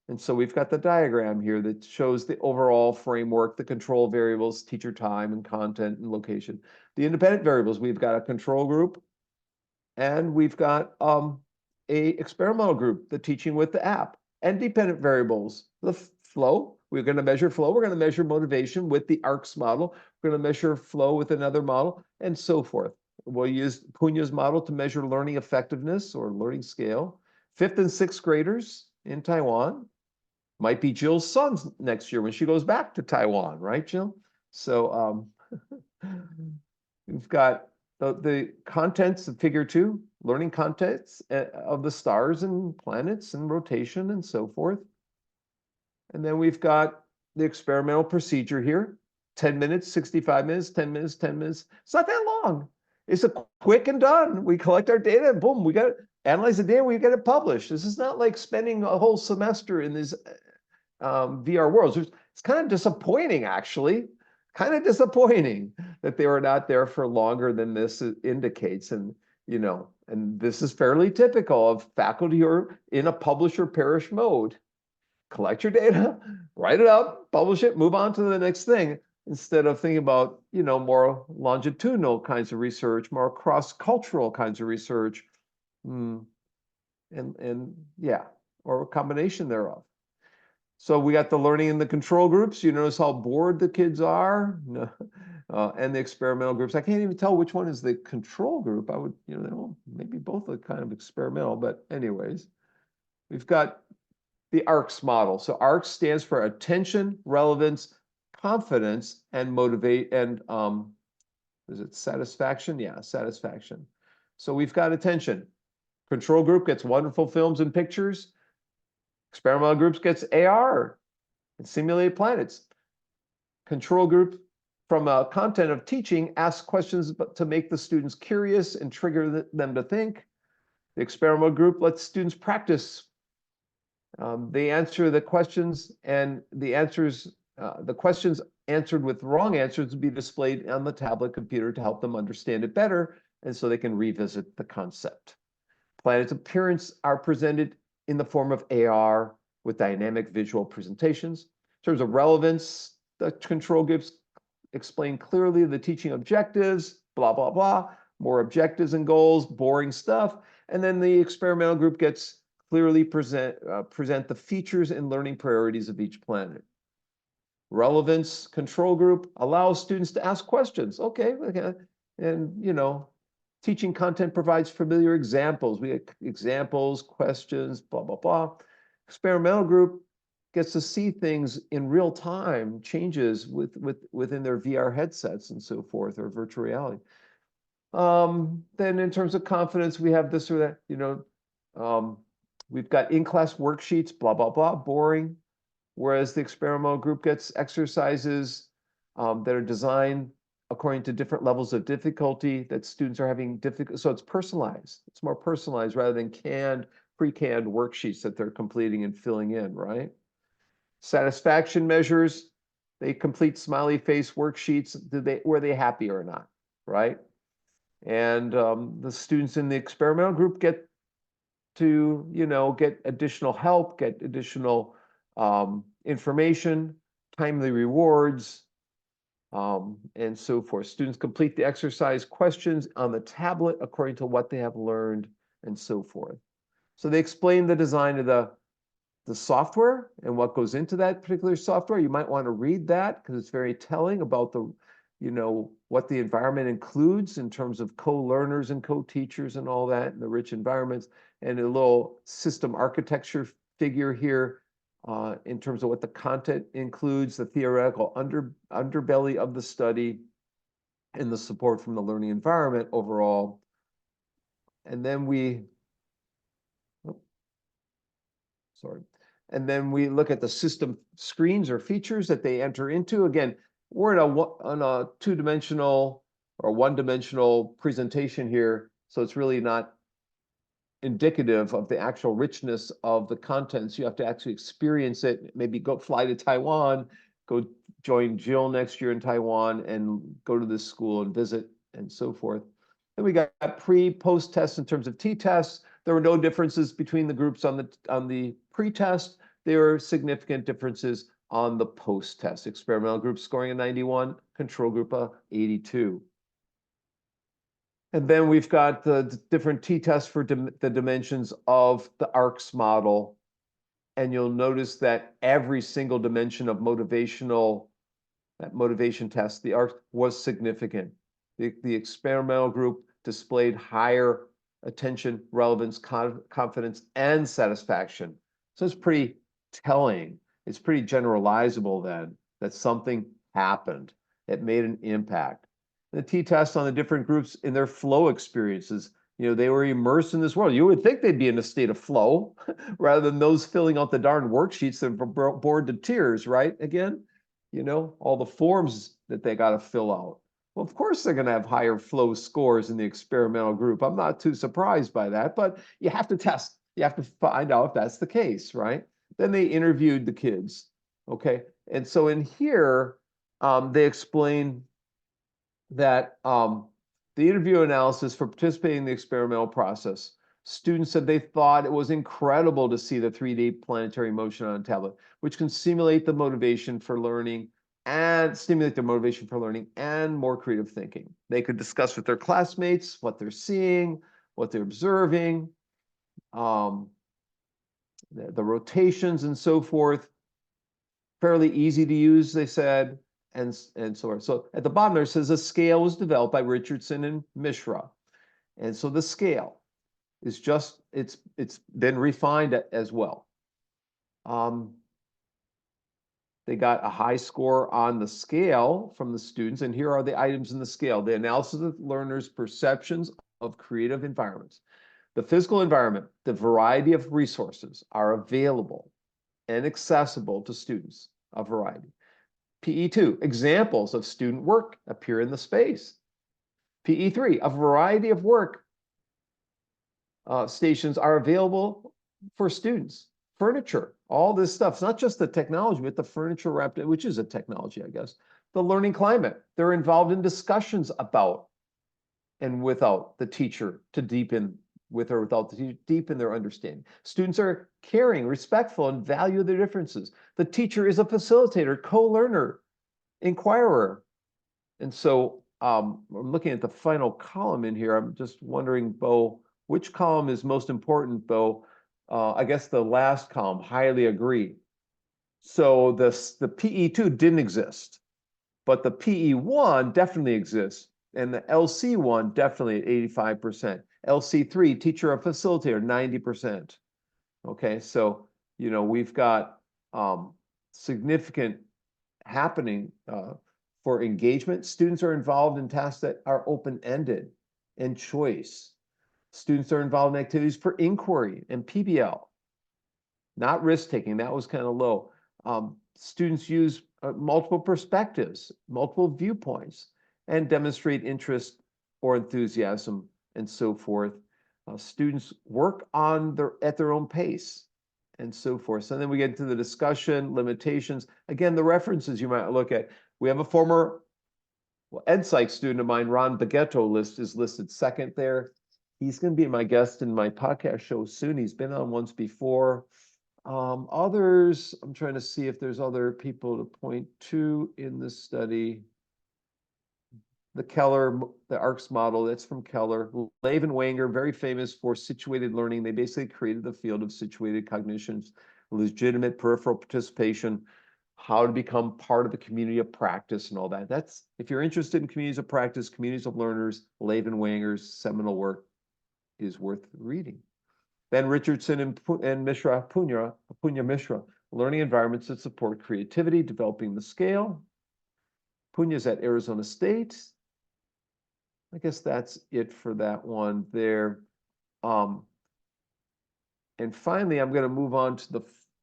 And so we've got the diagram here that shows the overall framework, the control variables, teacher time and content and location. The independent variables, we've got a control group and we've got a experimental group, the teaching with the app. And dependent variables, the flow, we're going to measure flow, we're going to measure motivation with the ARCS model, we're going to measure flow with another model, and so forth. We'll use Punya's model to measure learning effectiveness or learning scale. 5th and 6th graders in Taiwan. Might be Jill's sons next year when she goes back to Taiwan, right, Jill? So we've got the contents of figure 2, learning contents of the stars and planets and rotation and so forth. And then we've got the experimental procedure here, 10 minutes, 65 minutes, 10 minutes, 10 minutes. It's not that long. It's a quick and done. We collect our data and boom, we got to analyze the data, we get it published. This is not like spending a whole semester in these VR worlds. It's kind of disappointing, actually. Kind of disappointing that they were not there for longer than this indicates. And, you know, and this is fairly typical of faculty who are in a publish or perish mode. Collect your data, write it up, publish it, move on to the next thing, instead of thinking about, you know, more longitudinal kinds of research, more cross-cultural kinds of research, and yeah, or a combination thereof. So we got the learning in the control groups. You notice how bored the kids are, and the experimental groups. I can't even tell which one is the control group. I would, you know, maybe both are kind of experimental, but anyways, we've got the ARCS model. So ARCS stands for attention, relevance, confidence, and motivate, and is it satisfaction? Yeah, satisfaction. So we've got attention. Control group gets wonderful films and pictures. Experimental groups gets AR and simulated planets. Control group, from a content of teaching, asks questions to make the students curious and trigger them to think. The experimental group lets students practice. They answer the questions, and the questions answered with wrong answers will be displayed on the tablet computer to help them understand it better, and so they can revisit the concept. Planet's appearance are presented in the form of AR with dynamic visual presentations. In terms of relevance, the control groups explain clearly the teaching objectives, blah, blah, blah, more objectives and goals, boring stuff. And then the experimental group gets clearly present the features and learning priorities of each planet. Relevance control group allows students to ask questions. Okay, and you know, teaching content provides familiar examples. We have examples, questions, blah, blah, blah. Experimental group gets to see things in real time, changes within their VR headsets and so forth, or virtual reality. Then in terms of confidence, we have this or that, you know, we've got in-class worksheets, blah, blah, blah, boring. Whereas the experimental group gets exercises that are designed according to different levels of difficulty that students are having difficult. So it's personalized. It's more personalized rather than pre-canned worksheets that they're completing and filling in, right? Satisfaction measures, they complete smiley face worksheets. Were they happy or not, right? And the students in the experimental group get to, you know, get additional help, get additional information, timely rewards, and so forth. Students complete the exercise questions on the tablet according to what they have learned and so forth. So they explain the design of the software and what goes into that particular software. You might want to read that because it's very telling about the, you know, what the environment includes in terms of co-learners and co-teachers and all that, and the rich environments, and a little system architecture figure here in terms of what the content includes, the theoretical underbelly of the study, and the support from the learning environment overall. And then and then we look at the system screens or features that they enter into. Again, we're on a two-dimensional or one-dimensional presentation here, so it's really not indicative of the actual richness of the contents. You have to actually experience it, maybe go fly to Taiwan, go join Jill next year in Taiwan, and go to this school and visit and so forth. Then we got pre-post tests in terms of t-tests. There were no differences between the groups on the pre-test. There were significant differences on the post-test. Experimental group scoring a 91, control group a 82. And then we've got the different t-tests for the dimensions of the ARCS model. And you'll notice that every single dimension of that motivation test, the ARCS, was significant. The experimental group displayed higher attention, relevance, confidence, and satisfaction. So it's pretty telling. It's pretty generalizable then that something happened. It made an impact. The t-test on the different groups in their flow experiences. You know, they were immersed in this world. You would think they'd be in a state of flow rather than those filling out the darn worksheets that were bored to tears, right? Again, you know, all the forms that they got to fill out. Well, of course they're going to have higher flow scores in the experimental group. I'm not too surprised by that, but you have to test. You have to find out if that's the case, right? Then they interviewed the kids, okay? And so in here, they explain that the interview analysis for participating in the experimental process, students said they thought it was incredible to see the 3D planetary motion on a tablet, which can simulate the motivation for learning and stimulate their motivation for learning and more creative thinking. They could discuss with their classmates what they're seeing, what they're observing, the rotations and so forth. Fairly easy to use, they said, and so on. So at the bottom there it says a scale was developed by Richardson and Mishra. And so the scale is just, it's been refined as well. They got a high score on the scale from the students, and here are the items in the scale. The analysis of learners' perceptions of creative environments. The physical environment, the variety of resources are available and accessible to students, a variety. PE2, examples of student work appear in the space. PE3, a variety of work stations are available for students. Furniture, all this stuff. It's not just the technology, but the furniture wrapped, which is a technology, I guess. The learning climate. They're involved in discussions about and without the teacher to deepen, with or without the teacher, deepen their understanding. Students are caring, respectful, and value their differences. The teacher is a facilitator, co-learner, inquirer. And so I'm looking at the final column in here. I'm just wondering, Bo, which column is most important, Bo? I guess the last column, highly agree. So the PE2 didn't exist, but the PE1 definitely exists. And the LC1 definitely at 85%. LC3, teacher or facilitator, 90%. Okay, so, you know, we've got significant happening for engagement. Students are involved in tasks that are open-ended and choice. Students are involved in activities for inquiry and PBL, not risk-taking. That was kind of low. Students use multiple perspectives, multiple viewpoints, and demonstrate interest or enthusiasm and so forth. Students work at their own pace and so forth. So then we get into the discussion, limitations. Again, the references you might look at. We have a former ed psych student of mine, Ron Bagetto, is listed second there. He's going to be my guest in my podcast show soon. He's been on once before. Others, I'm trying to see if there's other people to point to in this study. The Keller, the ARCS model, that's from Keller. Lave and Wenger, very famous for situated learning. They basically created the field of situated cognitions, legitimate peripheral participation, how to become part of the community of practice and all that. That's, if you're interested in communities of practice, communities of learners, Lave and Wenger's seminal work is worth reading. Then Richardson and Mishra, Punya Mishra, learning environments that support creativity, developing the scale. Punya's at Arizona State. I guess that's it for that one there. And finally, I'm going to move on to the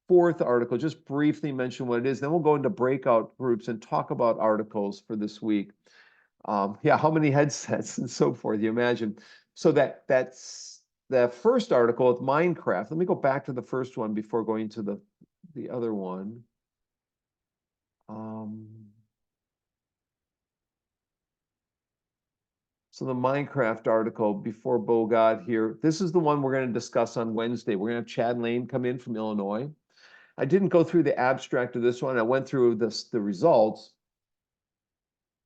fourth article, just briefly mention what it is. Then we'll go into breakout groups and talk about articles for this week. Yeah, how many headsets and so forth, you imagine. So that's the first article with Minecraft. Let me go back to the first one before going to the other one. So the Minecraft article before Bo got here, this is the one we're going to discuss on Wednesday. We're going to have Chad Lane come in from Illinois. I didn't go through the abstract of this one. I went through the results.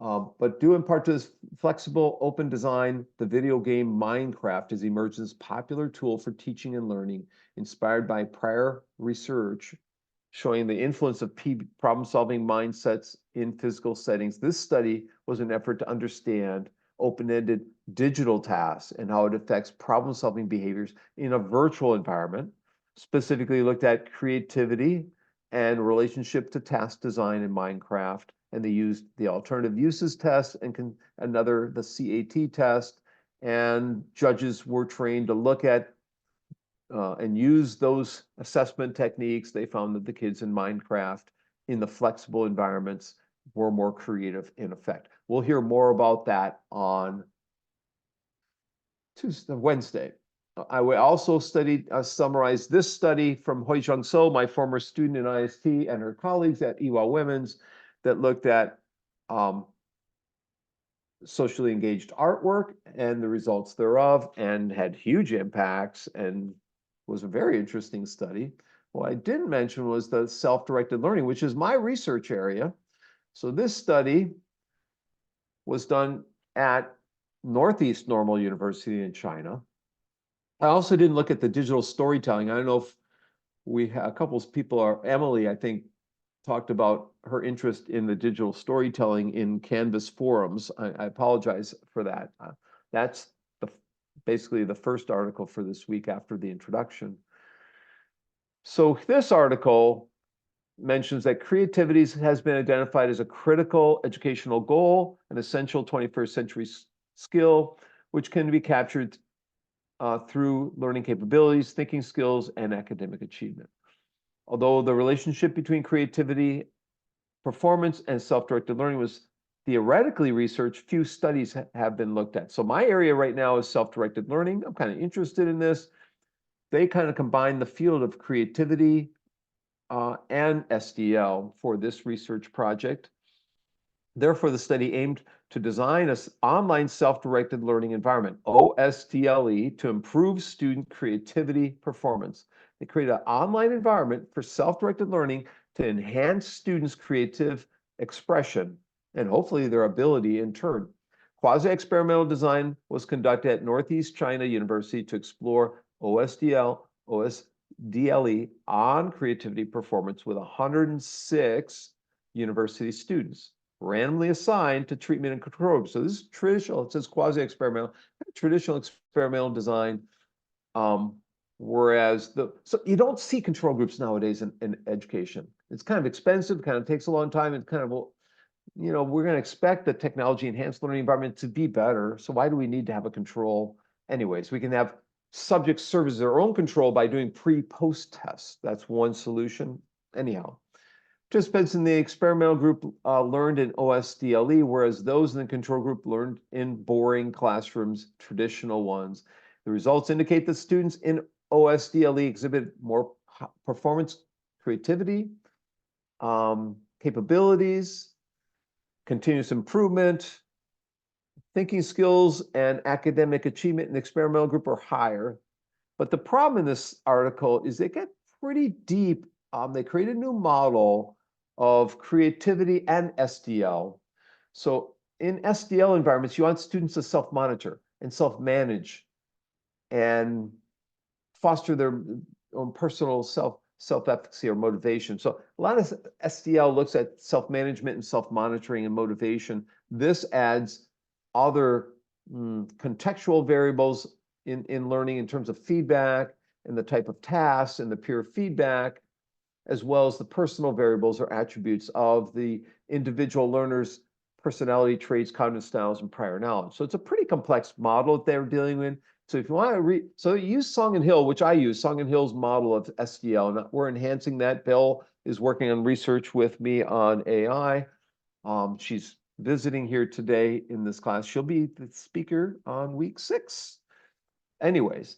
But due in part to this flexible open design, the video game Minecraft has emerged as a popular tool for teaching and learning, inspired by prior research showing the influence of problem-solving mindsets in physical settings. This study was an effort to understand open-ended digital tasks and how it affects problem-solving behaviors in a virtual environment. Specifically looked at creativity and relationship to task design in Minecraft. And they used the alternative uses test and the CAT test. And judges were trained to look at and use those assessment techniques. They found that the kids in Minecraft in the flexible environments were more creative in effect. We'll hear more about that on Wednesday. I will also summarize this study from Hoijung So, my former student in IST, and her colleagues at Ewha Women's that looked at socially engaged artwork and the results thereof, and had huge impacts, and was a very interesting study. What I didn't mention was the self-directed learning, which is my research area. So this study was done at Northeast Normal University in China. I also didn't look at the digital storytelling. I don't know if a couple of people Emily, I think, talked about her interest in the digital storytelling in Canvas forums. I apologize for that. That's basically the first article for this week after the introduction. So this article mentions that creativity has been identified as a critical educational goal, an essential 21st century skill, which can be captured through learning capabilities, thinking skills, and academic achievement. Although the relationship between creativity, performance, and self-directed learning was theoretically researched, few studies have been looked at. So my area right now is self-directed learning. I'm kind of interested in this. They kind of combine the field of creativity and SDL for this research project. Therefore, the study aimed to design an online self-directed learning environment, OSDLE, to improve student creativity performance. They created an online environment for self-directed learning to enhance students' creative expression and hopefully their ability in turn. Quasi-experimental design was conducted at Northeast China University to explore OSDLE on creativity performance with 106 university students, randomly assigned to treatment and control groups. So this is traditional, it says quasi-experimental, traditional experimental design. Whereas so you don't see control groups nowadays in education. It's kind of expensive, kind of takes a long time, and kind of, we're going to expect the technology enhanced learning environment to be better. So why do we need to have a control? Anyways, we can have subjects serve as their own control by doing pre-post tests. That's one solution. Anyhow, participants in the experimental group learned in OSDLE, whereas those in the control group learned in boring classrooms, traditional ones. The results indicate that students in OSDLE exhibit more performance, creativity, capabilities, continuous improvement, thinking skills, and academic achievement in the experimental group are higher. But the problem in this article is they get pretty deep. They create a new model of creativity and SDL. So in SDL environments, you want students to self-monitor and self-manage and foster their own personal self-efficacy or motivation. So a lot of SDL looks at self-management and self-monitoring and motivation. This adds other contextual variables in learning in terms of feedback and the type of tasks and the peer feedback, as well as the personal variables or attributes of the individual learner's personality traits, cognitive styles, and prior knowledge. So it's a pretty complex model that they're dealing with. So if you want to read, so use Song and Hill, which I use, Song and Hill's model of SDL, and we're enhancing that. Bill is working on research with me on AI. She's visiting here today in this class. She'll be the speaker on week 6. Anyways,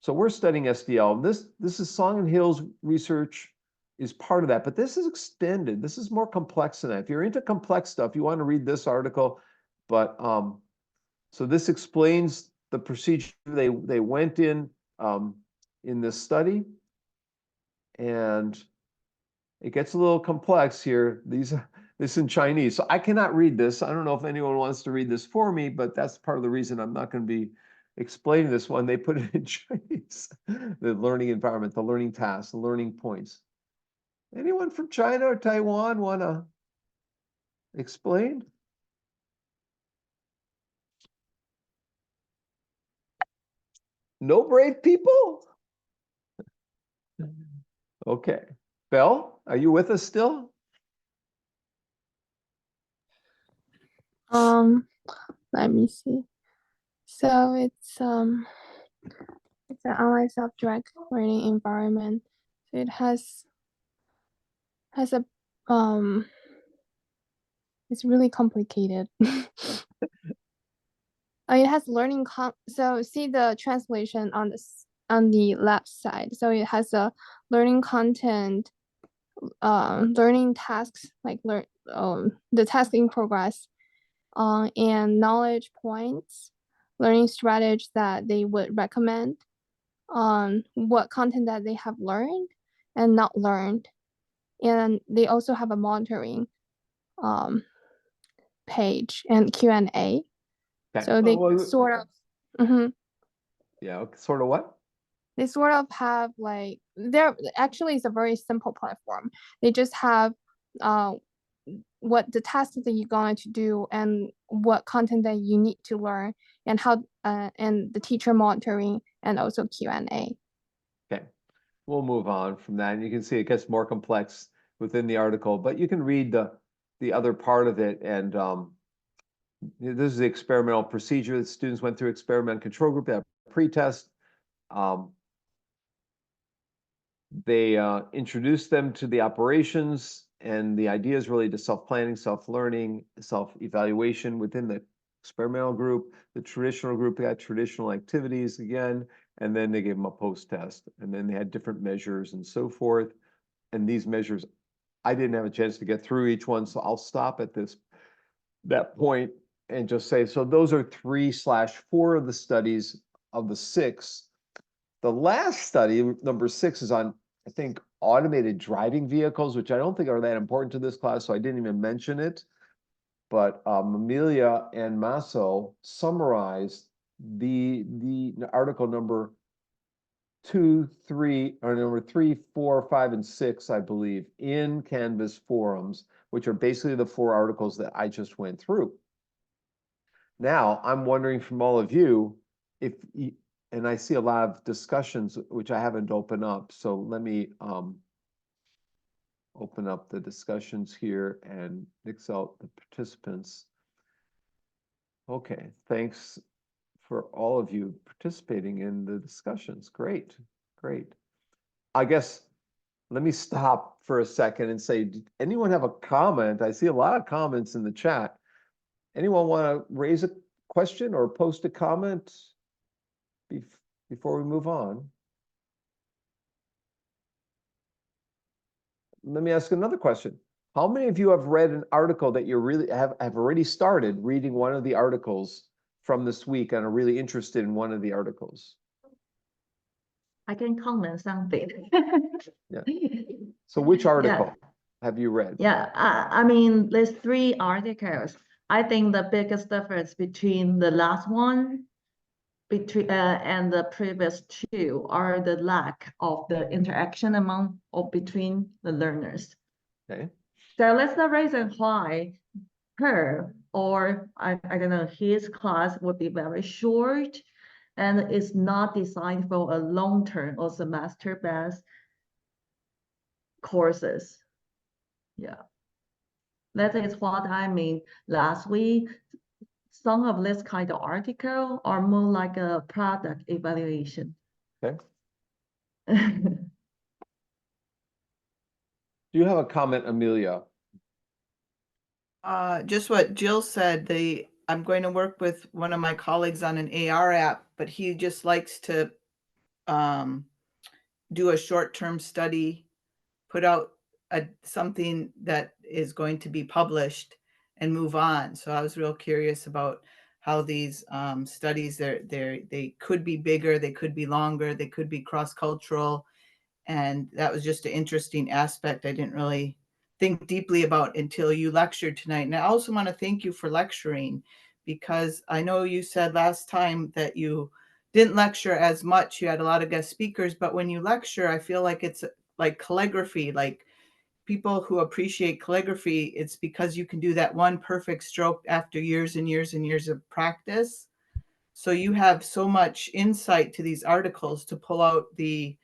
so we're studying SDL. This is Song and Hill's research is part of that, but this is extended. This is more complex than that. If you're into complex stuff, you want to read this article. But so this explains the procedure they went in this study, and it gets a little complex here. This is in Chinese, so I cannot read this. I don't know if anyone wants to read this for me, but that's part of the reason I'm not going to be explaining this one. They put it in Chinese. The learning environment, the learning tasks, the learning points. Anyone from China or Taiwan want to explain? No brave people? Okay. Belle, are you with us still? Let me see. So it's an online self-directed learning environment. So it has a it's really complicated. It has so see the translation on the left side. So it has a learning content, learning tasks like the task in progress, and knowledge points, learning strategies that they would recommend, on what content that they have learned and not learned. And they also have a monitoring page and Q&A. Okay. So they well, sort of, mhm. Yeah, sort of what? They sort of have like, it's a very simple platform. They just have what the tasks that you're going to do and what content that you need to learn, and how and the teacher monitoring, and also Q&A. Okay, we'll move on from that. And you can see it gets more complex within the article, but you can read the other part of it. And this is the experimental procedure that students went through. Experiment control group, they have pre-test. They introduced them to the operations, and the idea is really to self-planning, self-learning, self-evaluation within the experimental group. The traditional group, they had traditional activities again, and then they gave them a post-test, and then they had different measures and so forth. And these measures, I didn't have a chance to get through each one, so I'll stop at that point and just say, so those are 3/4 of the studies of the 6. The last study, number 6, is on, I think, automated driving vehicles, which I don't think are that important to this class, so I didn't even mention it. But Amelia and Masso summarized the article number 2, 3, or number 3, 4, 5, and 6, I believe, in Canvas forums, which are basically the 4 articles that I just went through. Now, I'm wondering from all of you, and I see a lot of discussions which I haven't opened up. So let me open up the discussions here and mix out the participants. Okay, thanks for all of you participating in the discussions. Great, great. I guess let me stop for a second and say, did anyone have a comment? I see a lot of comments in the chat. Anyone want to raise a question or post a comment before we move on? Let me ask another question. How many of you have read an article that you really have already started reading one of the articles from this week and are really interested in one of the articles? I can comment something. Yeah. So which article have you read? Yeah, I mean, there's 3 articles. I think the biggest difference between the last one and the previous 2 are the lack of the interaction between the learners. Okay. So that's the reason why her, or I don't know, his class would be very short, and it's not designed for a long-term or semester-based courses. Yeah, that is what I mean. Last week, some of this kind of article are more like a product evaluation. Okay. Do you have a comment, Amelia? Just what Jill said, I'm going to work with one of my colleagues on an AR app, but he just likes to do a short-term study, put out something that is going to be published, and move on. So I was real curious about how these studies, they could be bigger, they could be longer, they could be cross-cultural, and that was just an interesting aspect I didn't really think deeply about until you lectured tonight. And I also want to thank you for lecturing, because I know you said last time that you didn't lecture as much. You had a lot of guest speakers, but when you lecture, I feel like it's like calligraphy, like people who appreciate calligraphy, it's because you can do that one perfect stroke after years and years and years of practice. So you have so much insight to these articles to pull out the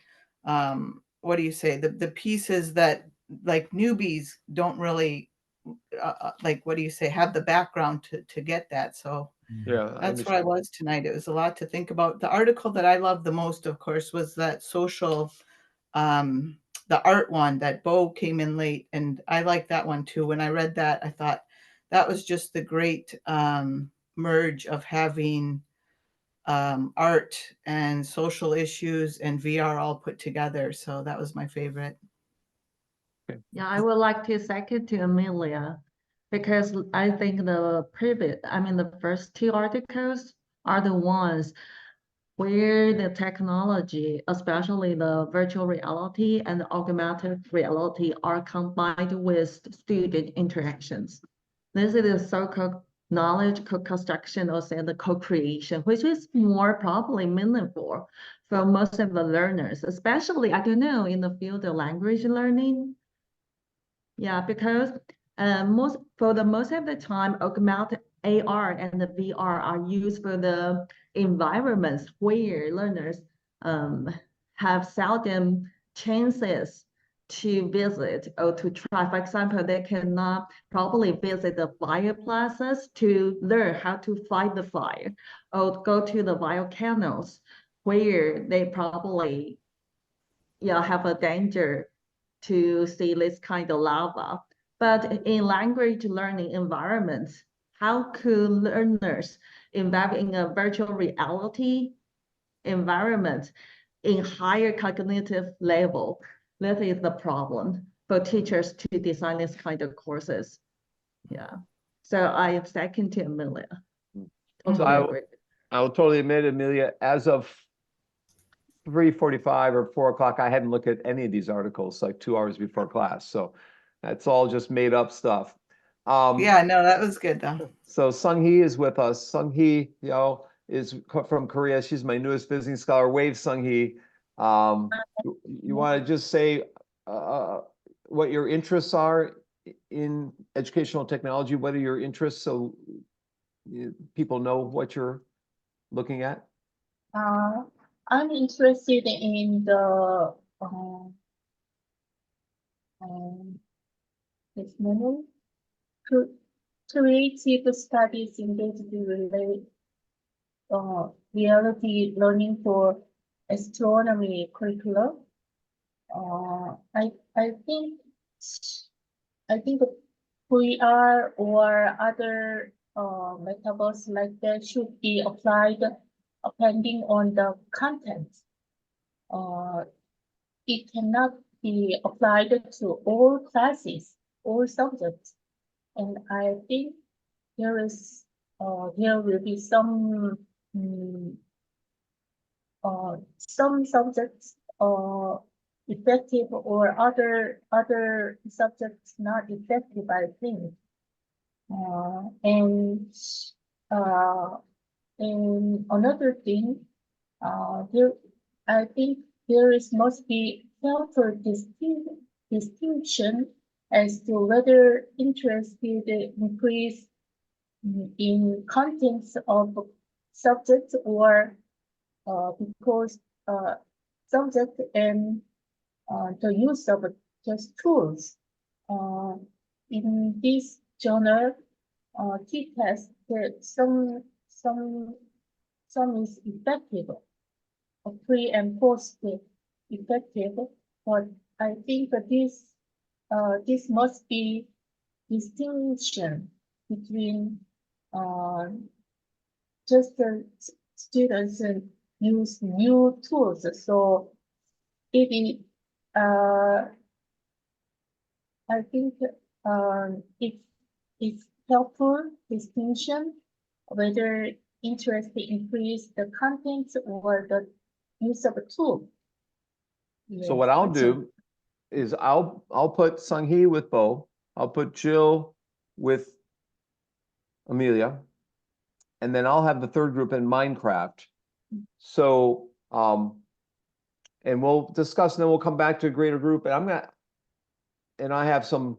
what do you say, the pieces that like newbies don't really like, what do you say, have the background to get that. So Yeah. I that's where I understand. was tonight. It was a lot to think about. The article that I loved the most, of course, was that social, the art one that Bo came in late, and I liked that one too. When I read that, I thought that was just the great merge of having art and social issues and VR all put together. So that was my favorite. Yeah, I would like to second to Amelia because I think the first two articles are the ones where the technology, especially the virtual reality and the augmented reality, are combined with student interactions. This is the so-called knowledge co-construction or say the co-creation, which is more probably meaningful for most of the learners, especially, I don't know, in the field of language learning. Yeah, because most of the time, augmented AR and the VR are used for the environments where learners have seldom chances to visit or to try. For example, they cannot probably visit the fireplaces to learn how to fight the fire, or go to the volcanoes where they probably have a danger to see this kind of lava. But in language learning environments, how could learners involved in a virtual reality environment in higher cognitive level? That is the problem for teachers to design this kind of courses. Yeah. So I second to Amelia. Totally agree. I'll totally admit, Amelia, as of 3:45 or 4 o'clock, I hadn't looked at any of these articles like 2 hours before class. So that's all just made up stuff. Yeah, no, that was good though. So Sung Hee is with us. Sung Hee, is from Korea. She's my newest visiting scholar. Wave, Sung Hee. You want to just say what your interests are in educational technology? What are your interests, so people know what you're looking at? I'm interested in the this menu, creative studies engaged with reality learning for astronomy curriculum. I think VR or other metaverse like that should be applied depending on the content. It cannot be applied to all classes, all subjects, and I think there will be some subjects effective or other subjects not effective, I think. And another thing, I think must be careful distinction as to whether interest will increase in contents of subjects or because subject and the use of just tools. In this journal, t-test, some is effective, pre and post effective, but I think that this must be distinction between just the students use new tools. So it I think it's helpful distinction whether interest increase the content or the use of a tool. So what I'll do is I'll put Sung Hee with Bo. I'll put Jill with Amelia. And then I'll have the third group in Minecraft. So and we'll discuss, and then we'll come back to a greater group. And I have some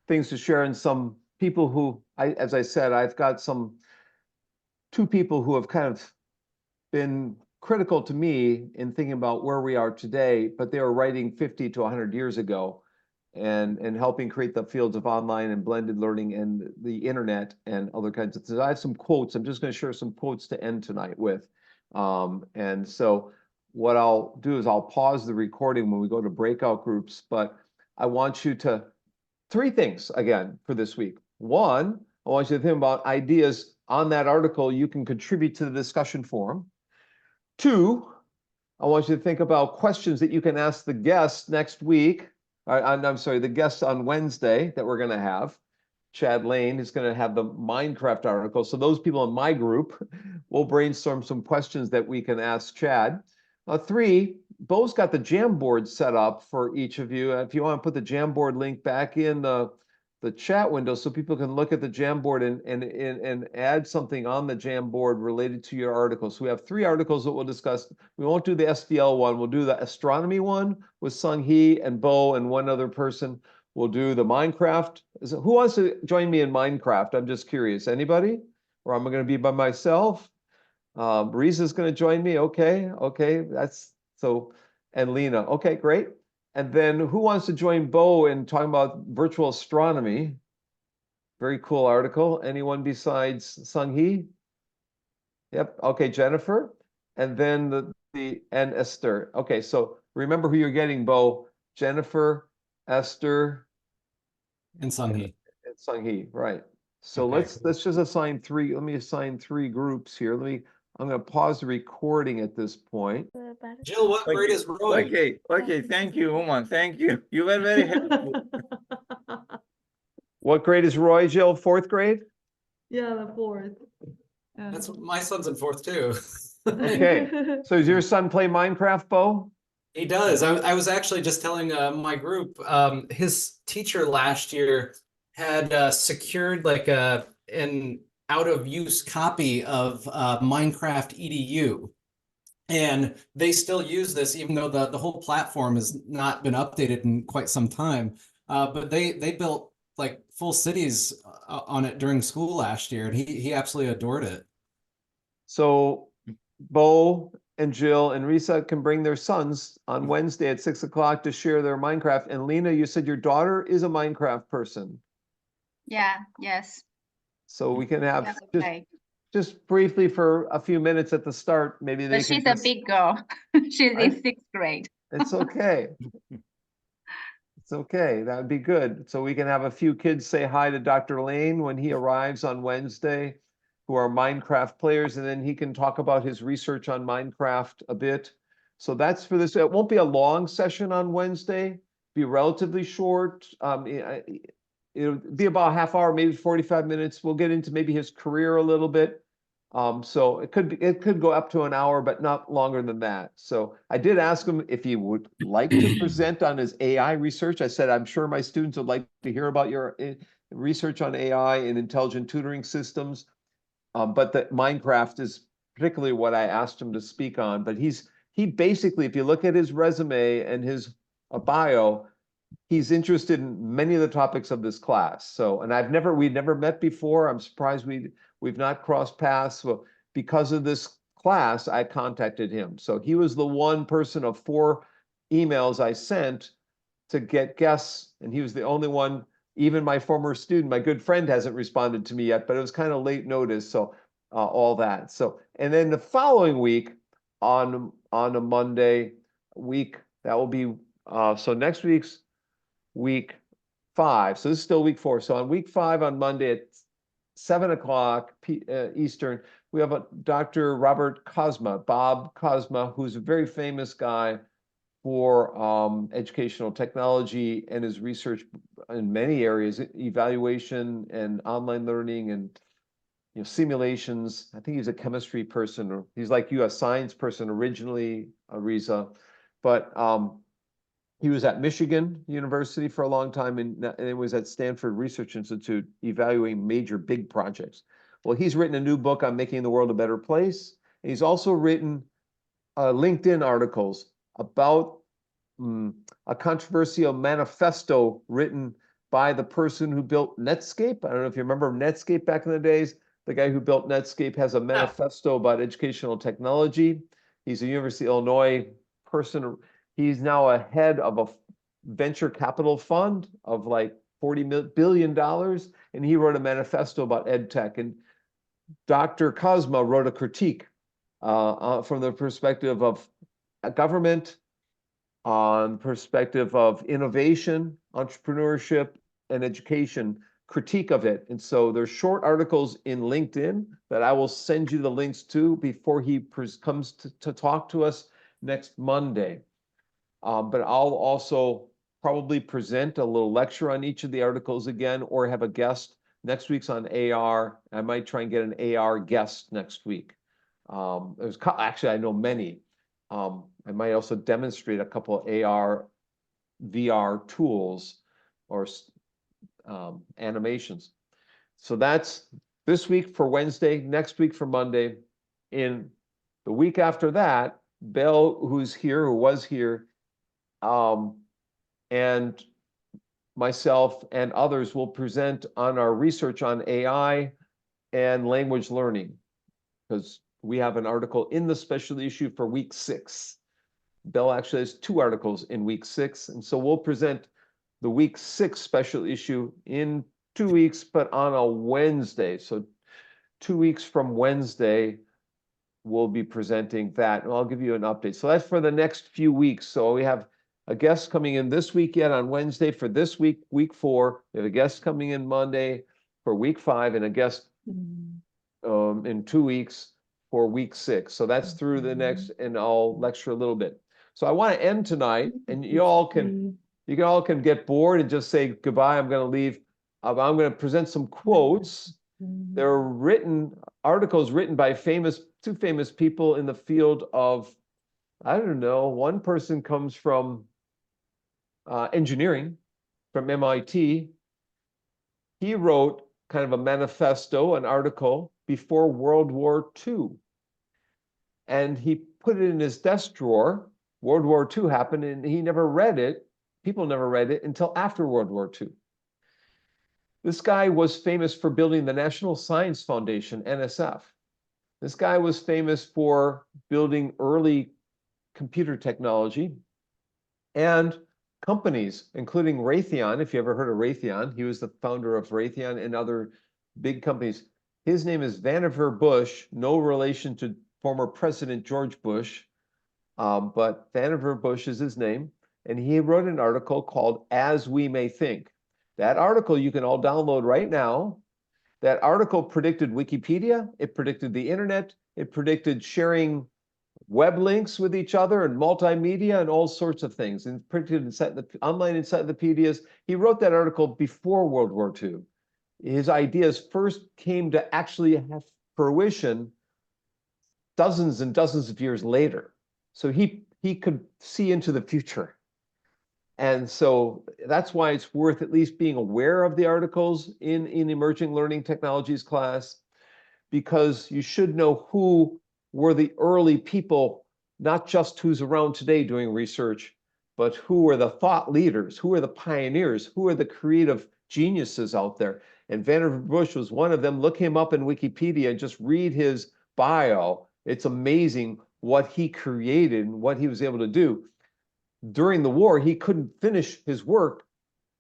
things to share, and some people who as I said, I've got two people who have kind of been critical to me in thinking about where we are today, but they were writing 50 to 100 years ago and helping create the fields of online and blended learning and the internet and other kinds of things. I have some quotes. I'm just going to share some quotes to end tonight with. And so what I'll do is I'll pause the recording when we go to breakout groups, but I want you to, 3 things again for this week. 1, I want you to think about ideas on that article you can contribute to the discussion forum. 2, I want you to think about questions that you can ask the guests next week. I'm sorry, the guests on Wednesday that we're going to have. Chad Lane is going to have the Minecraft article. So those people in my group will brainstorm some questions that we can ask Chad. 3, Bo's got the Jamboard set up for each of you. If you want to put the Jamboard link back in the chat window so people can look at the Jamboard and add something on the Jamboard related to your article. So we have 3 articles that we'll discuss. We won't do the SDL one. We'll do the astronomy one with Sung Hee and Bo and one other person. We'll do the Minecraft. Who wants to join me in Minecraft? I'm just curious. Anybody? Or am I going to be by myself? Riza's going to join me. Okay. That's so. And Lena. Okay, great. And then who wants to join Bo in talking about virtual astronomy? Very cool article. Anyone besides Sung Hee? Yep. Okay, Jennifer. And then and Esther. Okay, so remember who you're getting, Bo. Jennifer, Esther, And Sung Hee. and Sung Hee. Right. So Okay. let's just assign 3. Let me assign 3 groups here. I'm going to pause the recording at this point. Jill, what grade is Roy? Okay, thank you, Uma, thank you. You were very helpful. What grade is Roy, Jill? 4th grade? Yeah, the 4th. That's my son's in 4th too. Okay. So does your son play Minecraft, Bo? He does. I was actually just telling my group, his teacher last year had secured like an out of use copy of Minecraft EDU. And they still use this, even though the whole platform has not been updated in quite some time. But they built like full cities on it during school last year, and he absolutely adored it. So Bo and Jill and Risa can bring their sons on Wednesday at 6 o'clock to share their Minecraft. And Lena, you said your daughter is a Minecraft person. Yeah, yes. So we can have Yeah, okay. just briefly for a few minutes at the start, maybe they But can she's a just, big girl. She's I- in 6th grade. it's okay. It's okay. That would be good. So we can have a few kids say hi to Dr. Lane when he arrives on Wednesday, who are Minecraft players, and then he can talk about his research on Minecraft a bit. So that's for this. It won't be a long session on Wednesday, be relatively short. It'll be about a half hour, maybe 45 minutes. We'll get into maybe his career a little bit. So it could go up to an hour, but not longer than that. So I did ask him if he would like to present on his AI research. I said, I'm sure my students would like to hear about your research on AI and intelligent tutoring systems. But the Minecraft is particularly what I asked him to speak on. But he basically, if you look at his resume and his bio, he's interested in many of the topics of this class. So, and we'd never met before. I'm surprised we've not crossed paths. Well, because of this class, I contacted him. So he was the one person of 4 emails I sent to get guests, and he was the only one. Even my former student, my good friend, hasn't responded to me yet, but it was kind of late notice. So all that. So, and then the following week on a Monday week, that will be, so next week's week 5. So this is still week 4. So on week 5 on Monday at 7 o'clock Eastern, we have Dr. Robert Cosma, Bob Cosma, who's a very famous guy for educational technology and his research in many areas, evaluation and online learning and simulations. I think he's a chemistry person, or he's like you, a science person originally, Ariza, but he was at Michigan University for a long time, and it was at Stanford Research Institute evaluating major big projects. Well, he's written a new book on making the world a better place. And he's also written LinkedIn articles about a controversial manifesto written by the person who built Netscape. I don't know if you remember Netscape back in the days. The guy who built Netscape has a manifesto about educational technology. He's a University of Illinois person. He's now a head of a venture capital fund of like $40 billion. And he wrote a manifesto about ed tech. And Dr. Cosma wrote a critique from the perspective of a government, on perspective of innovation, entrepreneurship, and education, critique of it. And so there's short articles in LinkedIn that I will send you the links to before he comes to talk to us next Monday. But I'll also probably present a little lecture on each of the articles again, or have a guest. Next week's on AR. I might try and get an AR guest next week. Actually, I know many. I might also demonstrate a couple of AR, VR tools or animations. So that's this week for Wednesday, next week for Monday. In the week after that, Bill, who was here, and myself and others will present on our research on AI and language learning, because we have an article in the special issue for week 6. Bill actually has 2 articles in week 6, and so we'll present the week 6 special issue in 2 weeks, but on a Wednesday. So 2 weeks from Wednesday, we'll be presenting that, and I'll give you an update. So that's for the next few weeks. So we have a guest coming in this week yet on Wednesday for this week, week 4. We have a guest coming in Monday for week 5, and a guest in 2 weeks for week 6. So that's through the next, and I'll lecture a little bit. So I want to end tonight, and you all can get bored and just say goodbye. I'm going to leave. I'm going to present some quotes. There are articles written by 2 famous people in the field of, I don't know, one person comes from engineering, from MIT. He wrote kind of a manifesto, an article before World War II. And he put it in his desk drawer. World War II happened, and he never read it. People never read it until after World War II. This guy was famous for building the National Science Foundation, NSF. This guy was famous for building early computer technology and companies, including Raytheon. If you ever heard of Raytheon, he was the founder of Raytheon and other big companies. His name is Vannevar Bush, no relation to former President George Bush, but Vannevar Bush is his name. And he wrote an article called As We May Think. That article you can all download right now. That article predicted Wikipedia, it predicted the internet, it predicted sharing web links with each other and multimedia and all sorts of things, and predicted online encyclopedias. He wrote that article before World War II. His ideas first came to actually have fruition dozens and dozens of years later. So he could see into the future. And so that's why it's worth at least being aware of the articles in emerging learning technologies class, because you should know who were the early people, not just who's around today doing research, but who were the thought leaders, who are the pioneers, who are the creative geniuses out there. And Vannevar Bush was one of them. Look him up in Wikipedia and just read his bio. It's amazing what he created and what he was able to do. During the war, he couldn't finish his work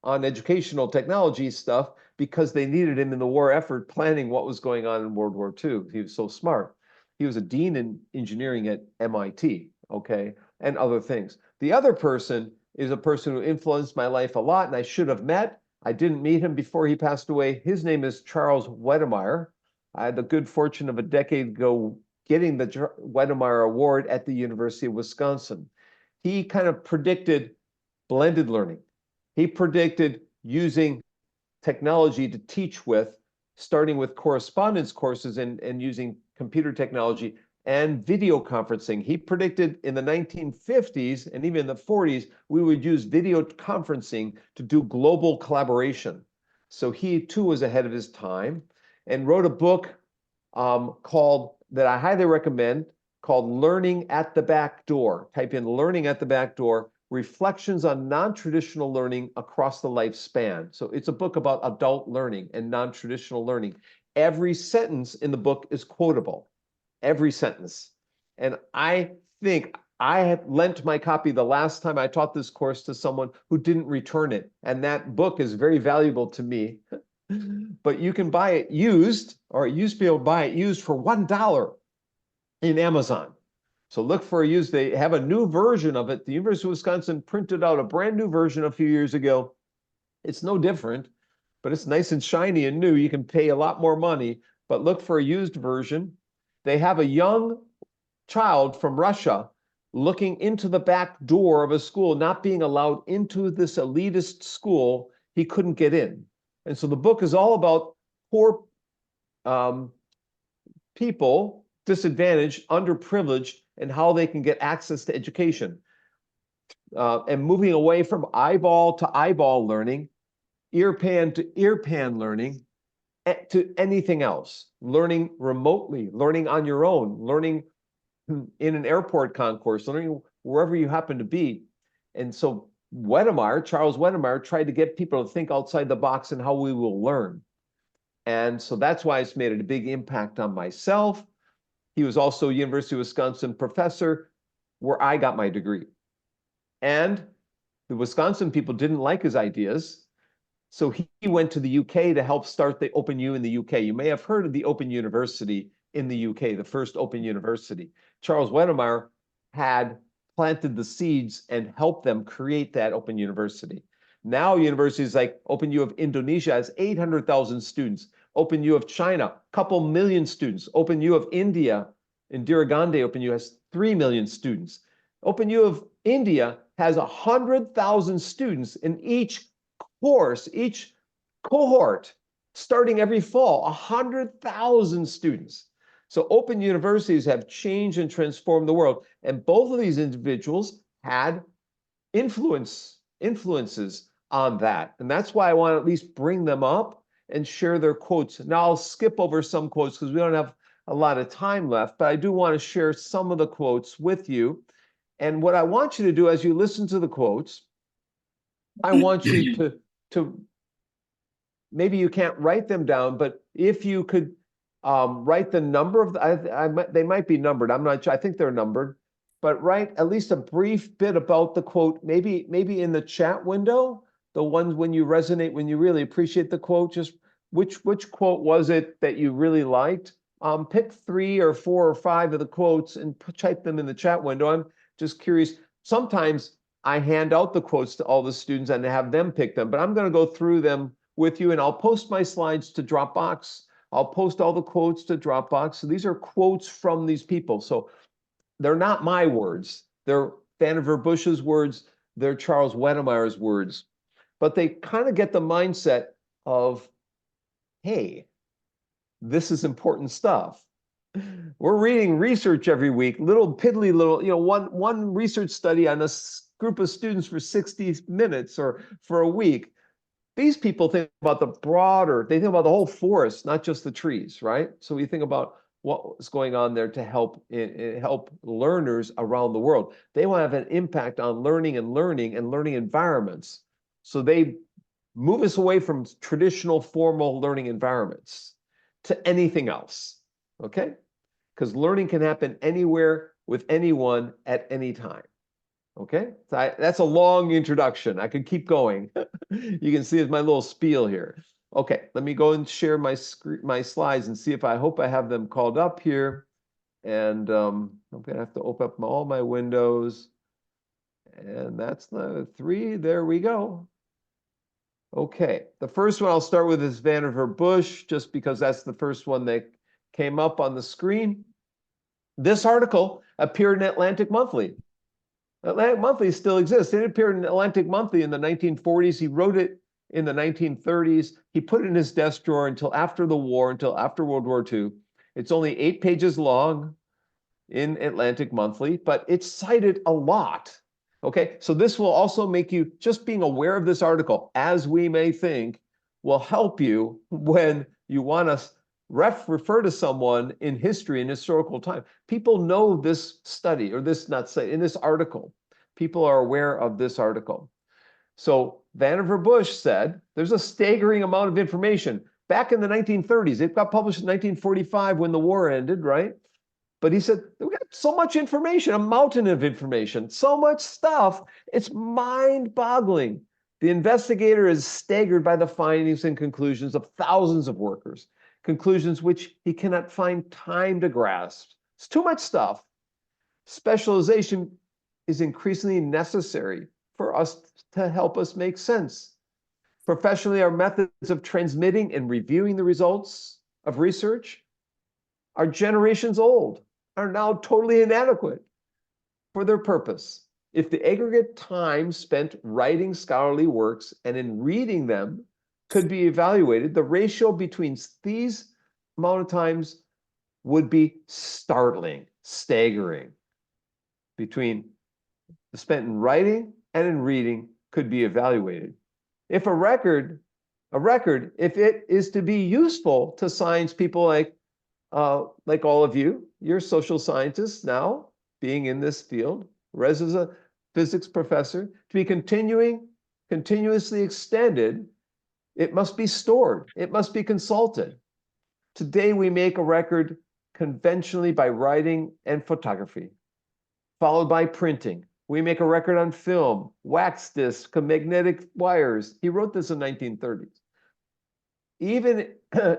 on educational technology stuff because they needed him in the war effort planning what was going on in World War II. He was so smart. He was a dean in engineering at MIT, okay, and other things. The other person is a person who influenced my life a lot, and I should have met. I didn't meet him before he passed away. His name is Charles Wedemeyer. I had the good fortune of a decade ago getting the Wedemeyer Award at the University of Wisconsin. He kind of predicted blended learning. He predicted using technology to teach with, starting with correspondence courses and using computer technology and video conferencing. He predicted in the 1950s and even in the 40s, we would use video conferencing to do global collaboration. So he too was ahead of his time and wrote a book that I highly recommend, called Learning at the Back Door. Type in Learning at the Back Door, Reflections on Non-Traditional Learning Across the Lifespan. So it's a book about adult learning and non-traditional learning. Every sentence in the book is quotable, every sentence. And I think I had lent my copy the last time I taught this course to someone who didn't return it. And that book is very valuable to me. But you can buy it used, or you used to be able to buy it used for $1 in Amazon. So look for a used, they have a new version of it. The University of Wisconsin printed out a brand new version a few years ago. It's no different, but it's nice and shiny and new. You can pay a lot more money, but look for a used version. They have a young child from Russia looking into the back door of a school, not being allowed into this elitist school. He couldn't get in. And so the book is all about poor people, disadvantaged, underprivileged, and how they can get access to education. And moving away from eyeball to eyeball learning, earpan to earpan learning, to anything else. Learning remotely, learning on your own, learning in an airport concourse, learning wherever you happen to be. And so Charles Wedemeyer tried to get people to think outside the box and how we will learn. And so that's why it's made a big impact on myself. He was also a University of Wisconsin professor where I got my degree. And the Wisconsin people didn't like his ideas. So he went to the UK to help start the Open U in the UK. You may have heard of the Open University in the UK, the first Open University. Charles Wedemeyer had planted the seeds and helped them create that Open University. Now universities like Open U of Indonesia has 800,000 students. Open U of China, a couple million students. Open U of India, Indira Gandhi Open U has 3 million students. Open U of India has 100,000 students in each course, each cohort, starting every fall, 100,000 students. So open universities have changed and transformed the world. And both of these individuals had influences on that. And that's why I want to at least bring them up and share their quotes. Now I'll skip over some quotes because we don't have a lot of time left, but I do want to share some of the quotes with you. And what I want you to do as you listen to the quotes, I want you to maybe you can't write them down, but if you could write the number of they might be numbered. I'm not sure. I think they're numbered, but write at least a brief bit about the quote. Maybe in the chat window, the ones when you resonate, when you really appreciate the quote. Just which quote was it that you really liked? Pick 3 or 4 or 5 of the quotes and type them in the chat window. I'm just curious. Sometimes I hand out the quotes to all the students and have them pick them, but I'm going to go through them with you, and I'll post my slides to Dropbox. I'll post all the quotes to Dropbox. So these are quotes from these people. So they're not my words. They're Vannevar Bush's words. They're Charles Wedemeyer's words. But they kind of get the mindset of, hey, this is important stuff. We're reading research every week, piddly little, one research study on a group of students for 60 minutes or for a week. These people think about the broader, they think about the whole forest, not just the trees, right? So we think about what's going on there to help learners around the world. They want to have an impact on learning environments. So they move us away from traditional formal learning environments to anything else, okay? Because learning can happen anywhere with anyone at any time. Okay, so that's a long introduction. I could keep going. You can see it's my little spiel here. Okay, let me go and share my slides and see if I hope I have them called up here. And I'm gonna have to open up all my windows. And that's the 3. There we go. Okay, the first one I'll start with is Vannevar Bush, just because that's the first one that came up on the screen. This article appeared in Atlantic Monthly. Atlantic Monthly still exists. It appeared in Atlantic Monthly in the 1940s. He wrote it in the 1930s. He put it in his desk drawer until after the war, until after World War II. It's only 8 pages long in Atlantic Monthly, but it's cited a lot. Okay, so this will also make you, just being aware of this article, as we may think, will help you when you want to refer to someone in history and historical time. People know this study, or this, not say, in this article. People are aware of this article. So Vannevar Bush said, there's a staggering amount of information. Back in the 1930s, it got published in 1945 when the war ended, right? But he said, we got so much information, a mountain of information, so much stuff. It's mind-boggling. The investigator is staggered by the findings and conclusions of thousands of workers, conclusions which he cannot find time to grasp. It's too much stuff. Specialization is increasingly necessary for us to help us make sense. Professionally, our methods of transmitting and reviewing the results of research are generations old, are now totally inadequate for their purpose. If the aggregate time spent writing scholarly works and in reading them could be evaluated, the ratio between these amount of times would be startling, staggering. Between the spent in writing and in reading could be evaluated. If a record, if it is to be useful to science people like all of you, you're social scientists now, being in this field, Rez is a physics professor, to be continuously extended, it must be stored, it must be consulted. Today we make a record conventionally by writing and photography, followed by printing. We make a record on film, wax discs, magnetic wires. He wrote this in the 1930s. Even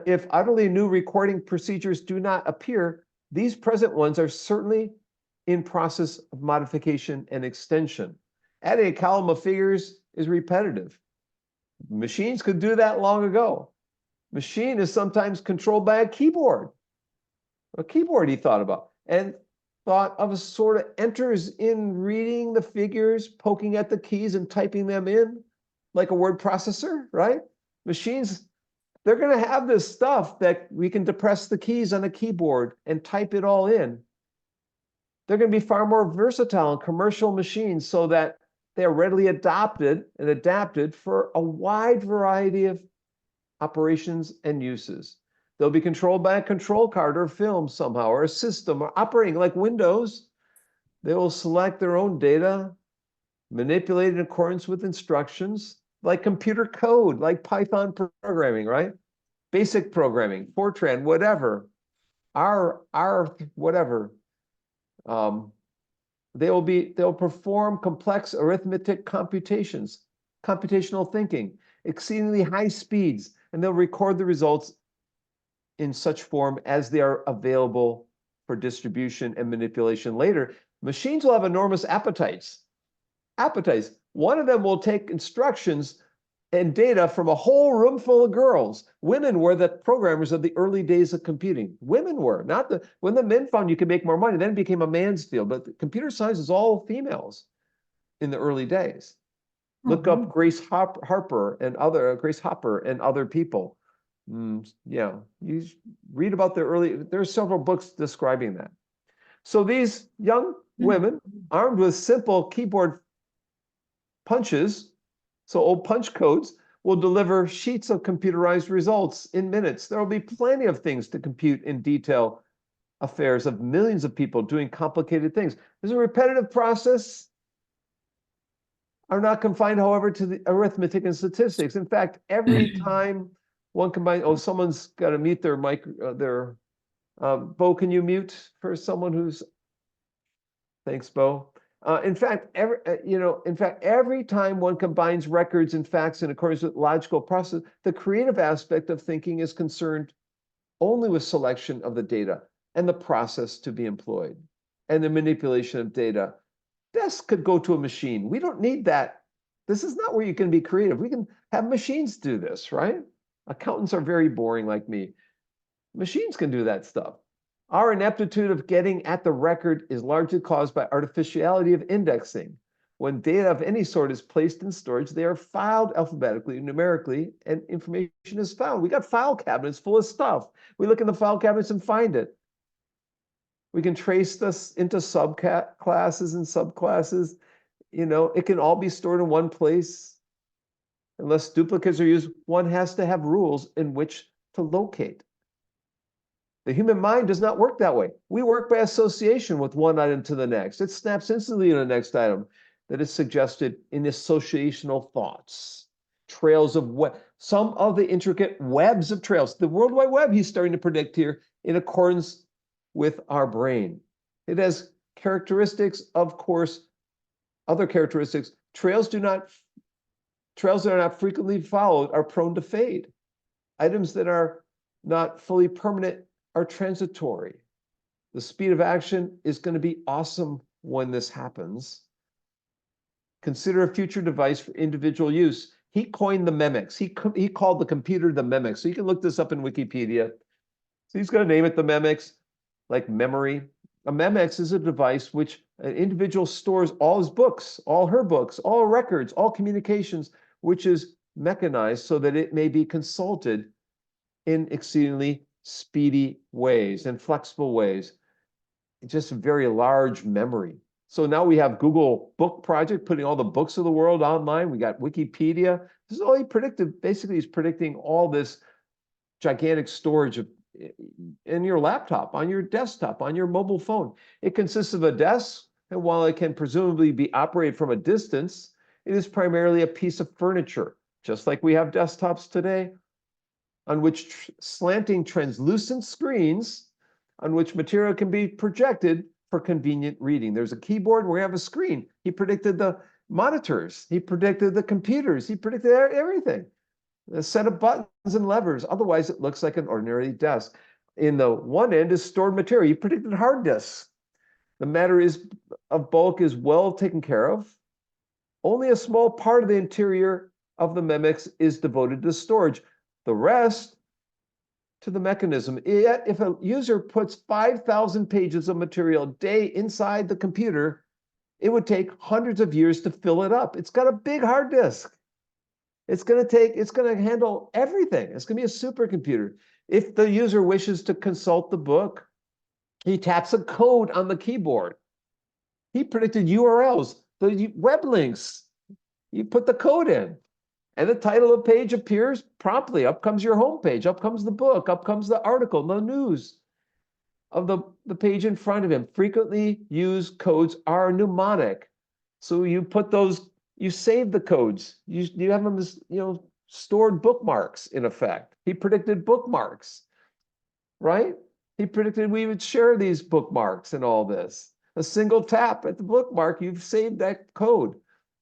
if utterly new recording procedures do not appear, these present ones are certainly in process of modification and extension. Adding a column of figures is repetitive. Machines could do that long ago. Machine is sometimes controlled by a keyboard he thought about, and thought of a sort of enters in reading the figures, poking at the keys and typing them in like a word processor, right? Machines, they're going to have this stuff that we can depress the keys on a keyboard and type it all in. They're going to be far more versatile in commercial machines so that they are readily adopted and adapted for a wide variety of operations and uses. They'll be controlled by a control card or film somehow, or a system, or operating like Windows. They will select their own data, manipulate in accordance with instructions, like computer code, like Python programming, right? Basic programming, Fortran, whatever, R, whatever. They'll perform complex arithmetic computations, computational thinking, exceedingly high speeds, and they'll record the results in such form as they are available for distribution and manipulation later. Machines will have enormous appetites. One of them will take instructions and data from a whole room full of girls. Women were the programmers of the early days of computing. Women were, not when the men found you could make more money, then it became a man's field. But computer science is all females in the early days. Look up Grace Hopper and other people. Yeah, you read about there's several books describing that. So these young women, armed with simple keyboard punches, so old punch codes, will deliver sheets of computerized results in minutes. There will be plenty of things to compute in detail affairs of millions of people doing complicated things. There's a repetitive process, are not confined, however, to the arithmetic and statistics. In fact, every time one combines, someone's got to mute their mic, Bo, can you mute for someone who's, thanks, Bo. In fact, every time one combines records and facts in accordance with logical process, the creative aspect of thinking is concerned only with selection of the data and the process to be employed and the manipulation of data. This could go to a machine. We don't need that. This is not where you can be creative. We can have machines do this, right? Accountants are very boring like me. Machines can do that stuff. Our ineptitude of getting at the record is largely caused by artificiality of indexing. When data of any sort is placed in storage, they are filed alphabetically, numerically, and information is found. We got file cabinets full of stuff. We look in the file cabinets and find it. We can trace this into subclasses and subclasses. It can all be stored in one place. Unless duplicates are used, one has to have rules in which to locate. The human mind does not work that way. We work by association with one item to the next. It snaps instantly to the next item that is suggested in associational thoughts. Trails of some of the intricate webs of trails. The World Wide Web he's starting to predict here in accordance with our brain. It has characteristics, of course, other characteristics. Trails that are not frequently followed are prone to fade. Items that are not fully permanent are transitory. The speed of action is going to be awesome when this happens. Consider a future device for individual use. He coined the memex. He called the computer the memex. So you can look this up in Wikipedia. So he's going to name it the memex, like memory. A memex is a device which an individual stores all his books, all her books, all records, all communications, which is mechanized so that it may be consulted in exceedingly speedy ways and flexible ways. Just a very large memory. So now we have Google Book Project putting all the books of the world online. We got Wikipedia. This is all he predicted. Basically, he's predicting all this gigantic storage in your laptop, on your desktop, on your mobile phone. It consists of a desk, and while it can presumably be operated from a distance, it is primarily a piece of furniture, just like we have desktops today, on which slanting translucent screens on which material can be projected for convenient reading. There's a keyboard and we have a screen. He predicted the monitors. He predicted the computers. He predicted everything. A set of buttons and levers. Otherwise, it looks like an ordinary desk. In the one end is stored material. He predicted hard disks. The matter of bulk is well taken care of. Only a small part of the interior of the memex is devoted to storage. The rest to the mechanism. Yet, if a user puts 5,000 pages of material a day inside the computer, it would take hundreds of years to fill it up. It's got a big hard disk. It's going to handle everything. It's going to be a supercomputer. If the user wishes to consult the book, he taps a code on the keyboard. He predicted URLs, the web links. You put the code in, and the title of the page appears promptly. Up comes your home page. Up comes the book. Up comes the article, the news of the page in front of him. Frequently used codes are mnemonic. So you put those, you save the codes. You have them as, stored bookmarks, in effect. He predicted bookmarks, right? He predicted we would share these bookmarks and all this. A single tap at the bookmark, you've saved that code.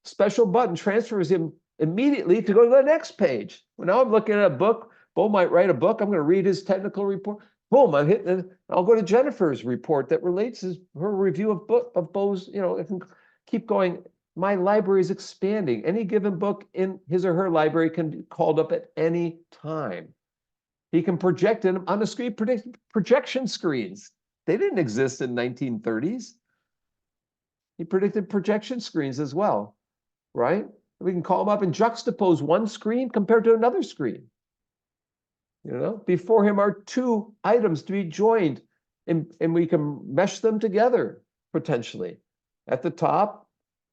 Special button transfers him immediately to go to the next page. Well, now I'm looking at a book. Bo might write a book. I'm going to read his technical report. Boom, I'm hitting. I'll go to Jennifer's report that relates her review of Bo's. It can keep going. My library is expanding. Any given book in his or her library can be called up at any time. He can project it on the screen. Projection screens. They didn't exist in 1930s. He predicted projection screens as well, right? We can call them up and juxtapose one screen compared to another screen. Before him are two items to be joined, and we can mesh them together potentially. At the top,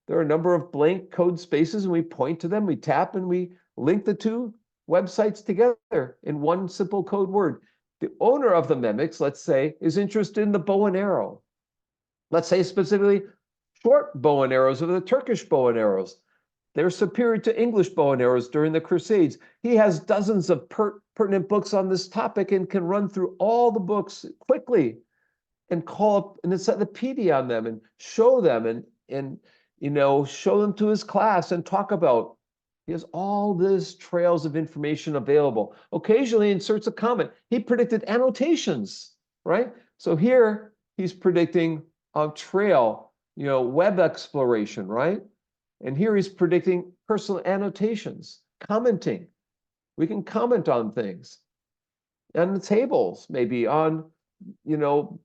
there are a number of blank code spaces, and we point to them, we tap, and we link the two websites together in one simple code word. The owner of the memex, let's say, is interested in the bow and arrow. Let's say specifically short bow and arrows or the Turkish bow and arrows. They're superior to English bow and arrows during the Crusades. He has dozens of pertinent books on this topic and can run through all the books quickly and call up an encyclopedia on them and show them and show them to his class and talk about. He has all these trails of information available. Occasionally inserts a comment. He predicted annotations, right? So here he's predicting a trail, web exploration, right? And here he's predicting personal annotations, commenting. We can comment on things. And the tables, maybe on,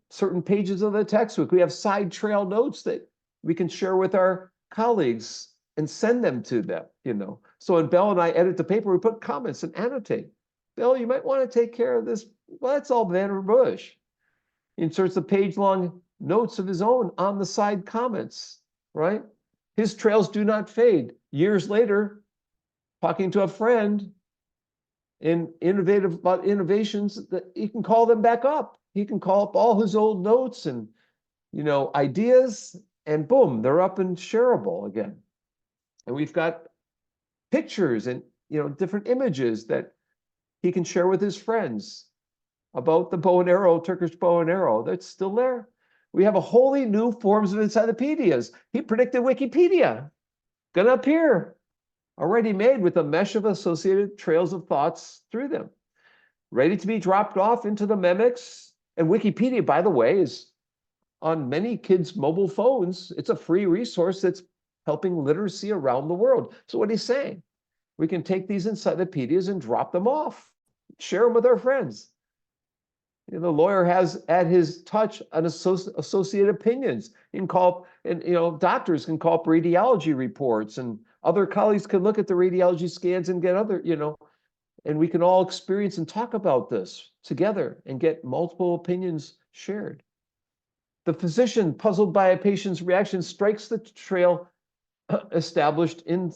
certain pages of the textbook. We have side trail notes that we can share with our colleagues and send them to them, So when Bell and I edit the paper, we put comments and annotate. Bill, you might want to take care of this. Well, that's all Vannevar Bush. He inserts the page-long notes of his own on the side comments, right? His trails do not fade. Years later, talking to a friend about innovations, that he can call them back up. He can call up all his old notes and ideas, and boom, they're up and shareable again. And we've got pictures and different images that he can share with his friends. about the bow and arrow, Turkish bow and arrow. That's still there. We have a wholly new forms of encyclopedias. He predicted Wikipedia. Gonna appear. Already made with a mesh of associated trails of thoughts through them. Ready to be dropped off into the memics. And Wikipedia, by the way, is on many kids' mobile phones. It's a free resource that's helping literacy around the world. So what he's saying, we can take these encyclopedias and drop them off, share them with our friends. You know, the lawyer has at his touch an associated opinions. He can call, and doctors can call up radiology reports, and other colleagues can look at the radiology scans and get other, and we can all experience and talk about this together and get multiple opinions shared. The physician, puzzled by a patient's reaction, strikes the trail established in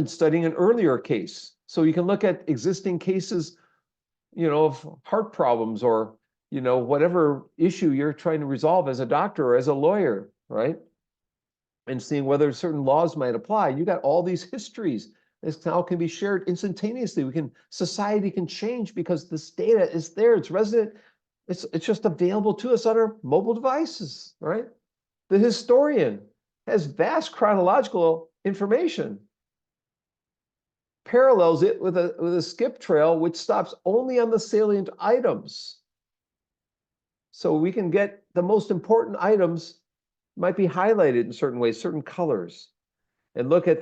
studying an earlier case. So you can look at existing cases, of heart problems or, whatever issue you're trying to resolve as a doctor or as a lawyer, right? And seeing whether certain laws might apply. You got all these histories. This now can be shared instantaneously. Society can change because this data is there. It's resident. It's just available to us on our mobile devices, right? The historian has vast chronological information, parallels it with a skip trail, which stops only on the salient items. So we can get the most important items might be highlighted in certain ways, certain colors, and look at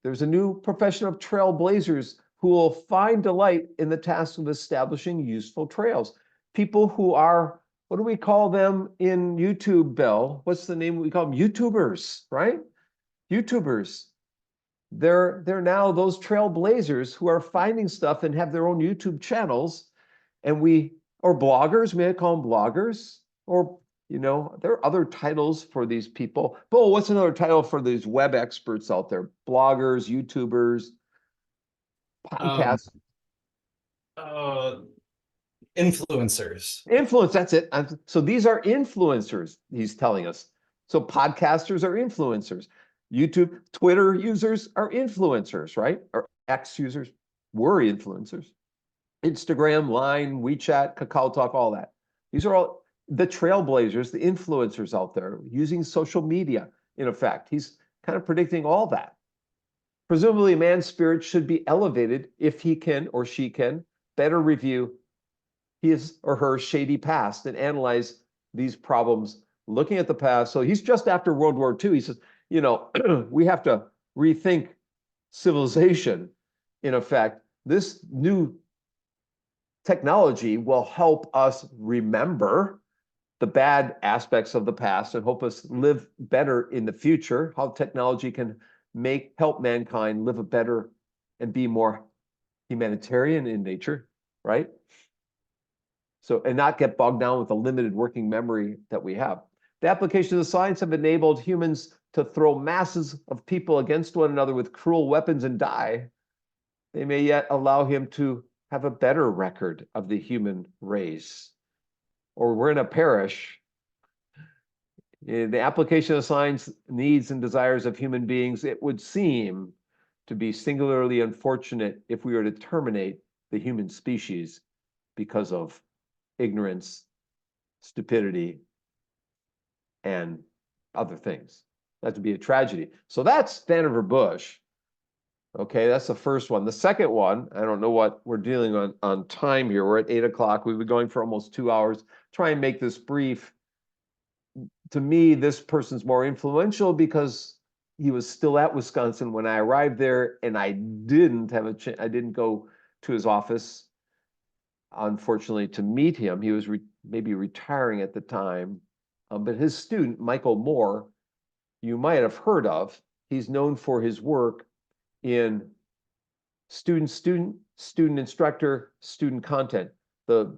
there's a new profession of trailblazers who will find delight in the task of establishing useful trails. People who are, what do we call them in YouTube, Bill? What's the name we call them? YouTubers, right? YouTubers. They're now those trailblazers who are finding stuff and have their own YouTube channels, or bloggers, may I call them bloggers? Or, there are other titles for these people. Bo, what's another title for these web experts out there? Bloggers, YouTubers, podcasts. Influencers. Influence, that's it. So these are influencers, he's telling us. So podcasters are influencers. YouTube, Twitter users are influencers, right? Or X users were influencers. Instagram, Line, WeChat, KakaoTalk, all that. These are all the trailblazers, the influencers out there using social media, in effect. He's kind of predicting all that. Presumably, man's spirit should be elevated if he can or she can better review his or her shady past and analyze these problems looking at the past. So he's just after World War II. He says, we have to rethink civilization. In effect, this new technology will help us remember the bad aspects of the past and help us live better in the future, how technology can help mankind live a better and be more humanitarian in nature, right? So, and not get bogged down with the limited working memory that we have. The applications of science have enabled humans to throw masses of people against one another with cruel weapons and die. They may yet allow him to have a better record of the human race. Or we're in a perish. In the application of science, needs and desires of human beings, it would seem to be singularly unfortunate if we were to terminate the human species because of ignorance, stupidity, and other things. That would be a tragedy. So that's Vannevar Bush. Okay, that's the first one. The second one, I don't know what we're dealing on time here. We're at 8 o'clock. We've been going for almost 2 hours. Try and make this brief. To me, this person's more influential because he was still at Wisconsin when I arrived there, and I didn't have I didn't go to his office, unfortunately, to meet him. He was maybe retiring at the time. But his student, Michael Moore, you might have heard of. He's known for his work in student-instructor, student content, the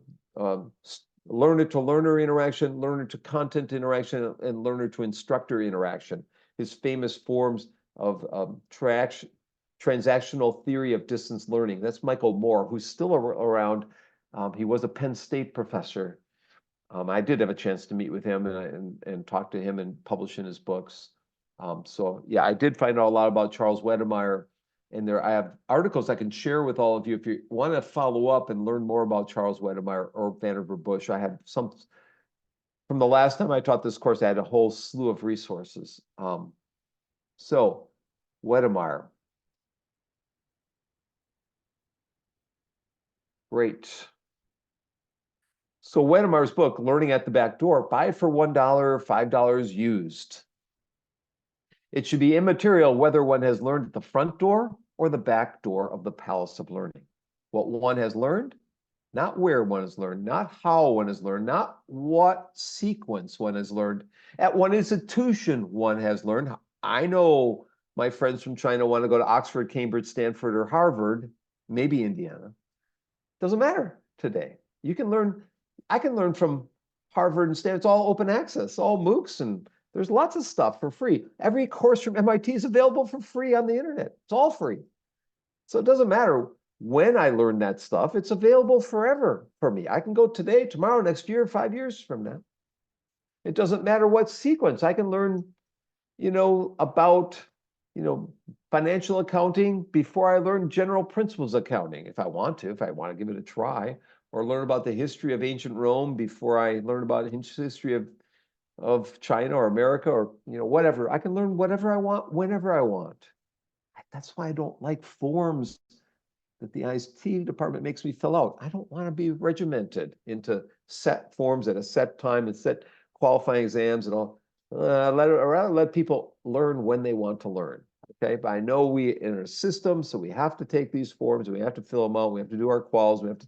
learner-to-learner interaction, learner-to-content interaction, and learner-to-instructor interaction. His famous forms of transactional theory of distance learning. That's Michael Moore, who's still around. He was a Penn State professor. I did have a chance to meet with him and talk to him and publish in his books. So yeah, I did find out a lot about Charles Wedemeyer And there, I have articles I can share with all of you if you want to follow up and learn more about Charles Wedemeyer or Vannevar Bush. I have some from the last time I taught this course. I had a whole slew of resources. So Wedemeyer, great. So Wedemeyer's book, Learning at the Back Door, buy it for $1, $5 used. It should be immaterial whether one has learned at the front door or the back door of the palace of learning. What one has learned, not where one has learned, not how one has learned, not what sequence one has learned. At one institution one has learned. I know my friends from China want to go to Oxford, Cambridge, Stanford, or Harvard, maybe Indiana. Doesn't matter today. You can learn, I can learn from Harvard and Stanford. It's all open access, all MOOCs, and there's lots of stuff for free. Every course from MIT is available for free on the internet. It's all free. So it doesn't matter when I learn that stuff, it's available forever for me. I can go today, tomorrow, next year, 5 years from now. It doesn't matter what sequence. I can learn, about, financial accounting before I learn general principles accounting, if I want to give it a try, or learn about the history of ancient Rome before I learn about the history of China or America or, whatever. I can learn whatever I want, whenever I want. That's why I don't like forms that the ICT department makes me fill out. I don't want to be regimented into set forms at a set time and set qualifying exams and all. Rather let people learn when they want to learn. Okay, but I know we in a system, so we have to take these forms, we have to fill them out, we have to do our quals, we have to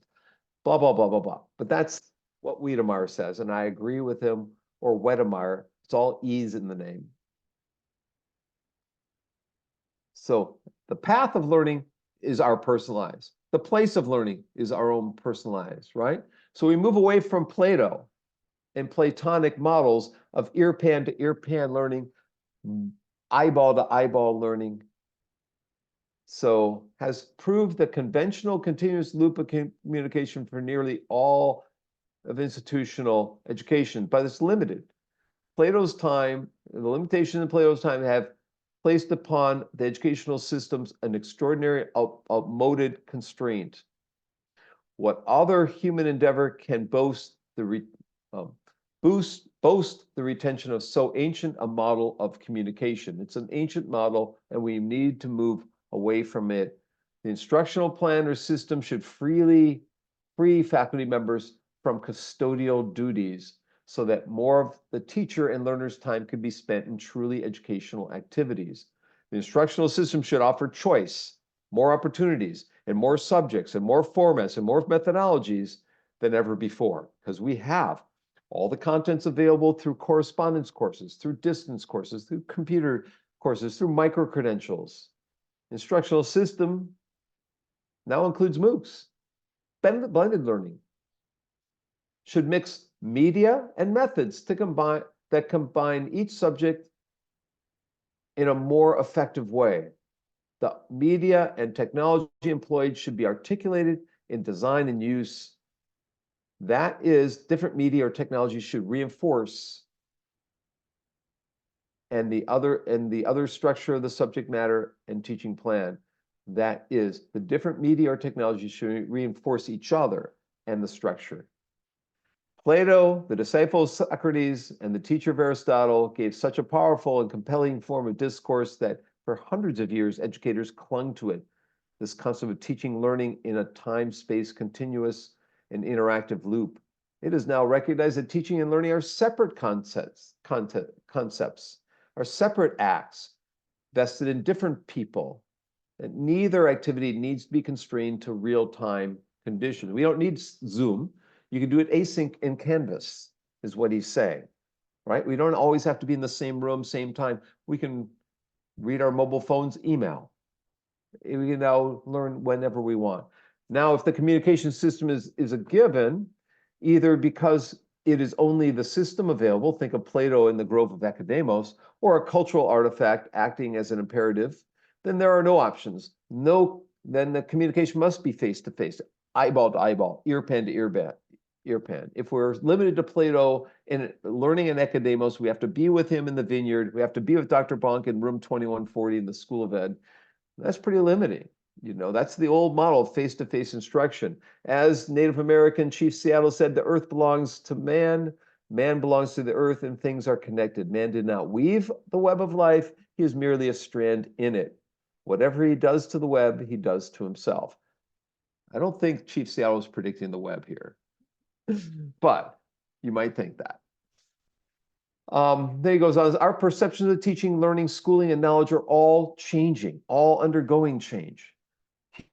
blah, blah, blah, blah, blah. But that's what Wedemeyer says, and I agree with him, or Wedemeyer. It's all E's in the name. So the path of learning is our personalized. The place of learning is our own personalized, right? So we move away from Plato and Platonic models of ear-pan to ear-pan learning, eyeball to eyeball learning. So has proved the conventional continuous loop of communication for nearly all of institutional education, but it's limited. Plato's time, the limitations in Plato's time have placed upon the educational systems an extraordinary outmoded constraint. What other human endeavor can boast the retention of so ancient a model of communication? It's an ancient model, and we need to move away from it. The instructional plan or system should free faculty members from custodial duties, so that more of the teacher and learner's time could be spent in truly educational activities. The instructional system should offer choice, more opportunities, and more subjects, and more formats, and more methodologies than ever before, because we have all the contents available through correspondence courses, through distance courses, through computer courses, through micro-credentials. Instructional system now includes MOOCs. Blended learning should mix media and methods that combine each subject in a more effective way. The media and technology employed should be articulated in design and use. That is, different media or technology should reinforce and the other structure of the subject matter and teaching plan. That is, the different media or technology should reinforce each other and the structure. Plato, the disciple of Socrates, and the teacher of Aristotle gave such a powerful and compelling form of discourse that for hundreds of years, educators clung to it. This concept of teaching, learning in a time-space continuous and interactive loop. It is now recognized that teaching and learning are separate concepts, are separate acts vested in different people. And neither activity needs to be constrained to real-time conditions. We don't need Zoom. You can do it async in Canvas, is what he's saying, right? We don't always have to be in the same room, same time. We can read our mobile phones, email. We can now learn whenever we want. Now, if the communication system is a given, either because it is only the system available, think of Plato in the Grove of Academos, or a cultural artifact acting as an imperative, then there are no options. Then the communication must be face-to-face, eyeball to eyeball, ear-pan to ear-pan. If we're limited to Plato in learning in Academos, we have to be with him in the vineyard. We have to be with Dr. Bonk in room 2140 in the School of Ed. That's pretty limiting. You know, that's the old model of face-to-face instruction. As Native American Chief Seattle said, the earth belongs to man, man belongs to the earth, and things are connected. Man did not weave the web of life, he is merely a strand in it. Whatever he does to the web, he does to himself. I don't think Chief Seattle is predicting the web here, but you might think that. Then he goes on, our perceptions of teaching, learning, schooling, and knowledge are all changing, all undergoing change.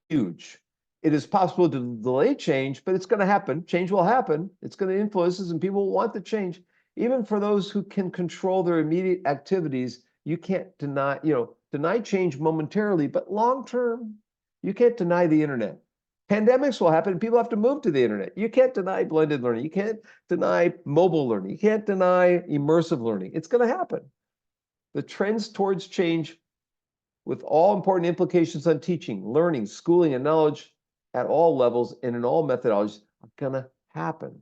Huge. It is possible to delay change, but it's going to happen. Change will happen. It's going to influence us, and people will want the change. Even for those who can control their immediate activities, you can't deny change momentarily, but long term, you can't deny the internet. Pandemics will happen, and people have to move to the internet. You can't deny blended learning. You can't deny mobile learning. You can't deny immersive learning. It's going to happen. The trends towards change, with all important implications on teaching, learning, schooling, and knowledge at all levels and in all methodologies, are going to happen.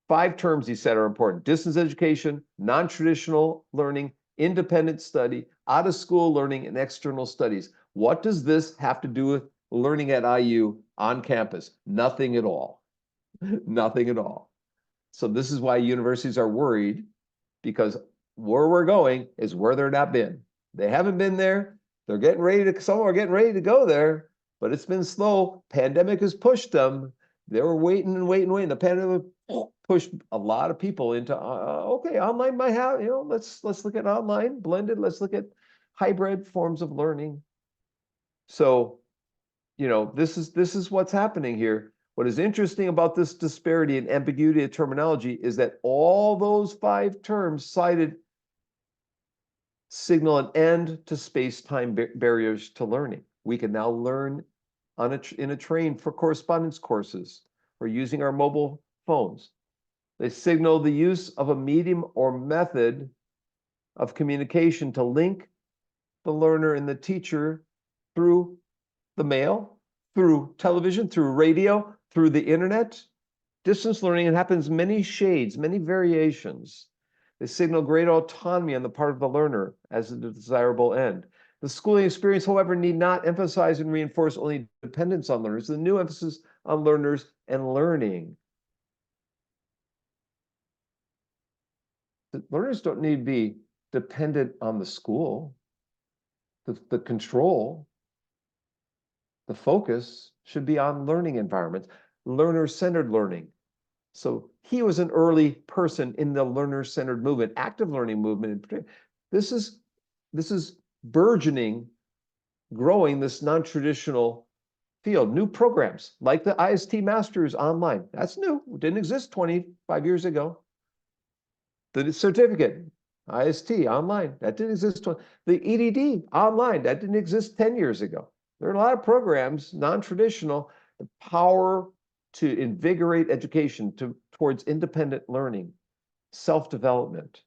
5 terms, he said, are important: distance education, non-traditional learning, independent study, out-of-school learning, and external studies. What does this have to do with learning at IU on campus? Nothing at all. Nothing at all. So this is why universities are worried, because where we're going is where they're not been. They haven't been there. They're getting ready to, some are getting ready to go there, but it's been slow. Pandemic has pushed them. They were waiting and waiting and waiting. The pandemic pushed a lot of people into, okay, online might have, let's look at online, blended, let's look at hybrid forms of learning. So, this is what's happening here. What is interesting about this disparity and ambiguity of terminology is that all those 5 terms cited signal an end to space-time barriers to learning. We can now learn in a train for correspondence courses or using our mobile phones. They signal the use of a medium or method of communication to link the learner and the teacher through the mail, through television, through radio, through the internet. Distance learning, it happens many shades, many variations. They signal great autonomy on the part of the learner as a desirable end. The schooling experience, however, need not emphasize and reinforce only dependence on learners. The new emphasis on learners and learning. The learners don't need to be dependent on the school. The control, the focus should be on learning environments, learner-centered learning. So he was an early person in the learner-centered movement, active learning movement in particular. This is burgeoning, growing this non-traditional field. New programs like the IST Masters online. That's new. It didn't exist 25 years ago. The certificate, IST online. That didn't exist. The EDD online. That didn't exist 10 years ago. There are a lot of programs, non-traditional, the power to invigorate education towards independent learning, self-development.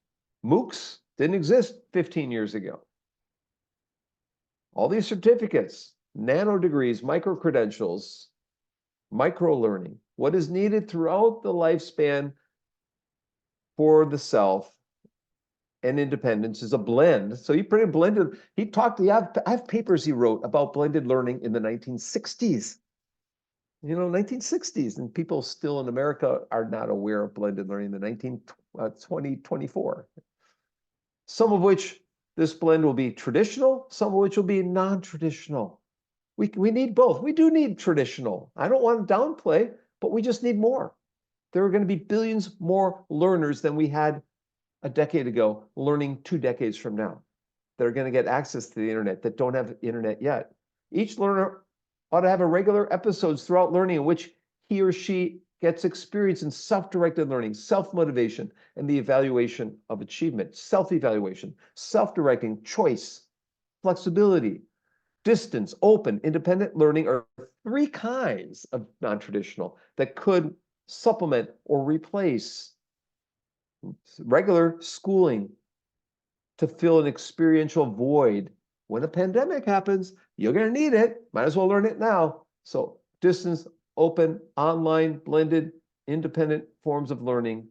MOOCs didn't exist 15 years ago. All these certificates, nano degrees, micro-credentials, micro-learning, what is needed throughout the lifespan for the self and independence is a blend. So he pretty blended, I have papers he wrote about blended learning in the 1960s. 1960s, and people still in America are not aware of blended learning in the 2024. Some of which this blend will be traditional, some of which will be non-traditional. We need both. We do need traditional. I don't want to downplay, but we just need more. There are going to be billions more learners than we had a decade ago, learning 2 decades from now. That are going to get access to the internet that don't have internet yet. Each learner ought to have a regular episodes throughout learning in which he or she gets experience in self-directed learning, self-motivation, and the evaluation of achievement, self-evaluation, self-directing, choice, flexibility, distance, open, independent learning are 3 kinds of non-traditional that could supplement or replace regular schooling to fill an experiential void. When a pandemic happens, you're going to need it. Might as well learn it now. So distance, open, online, blended, independent forms of learning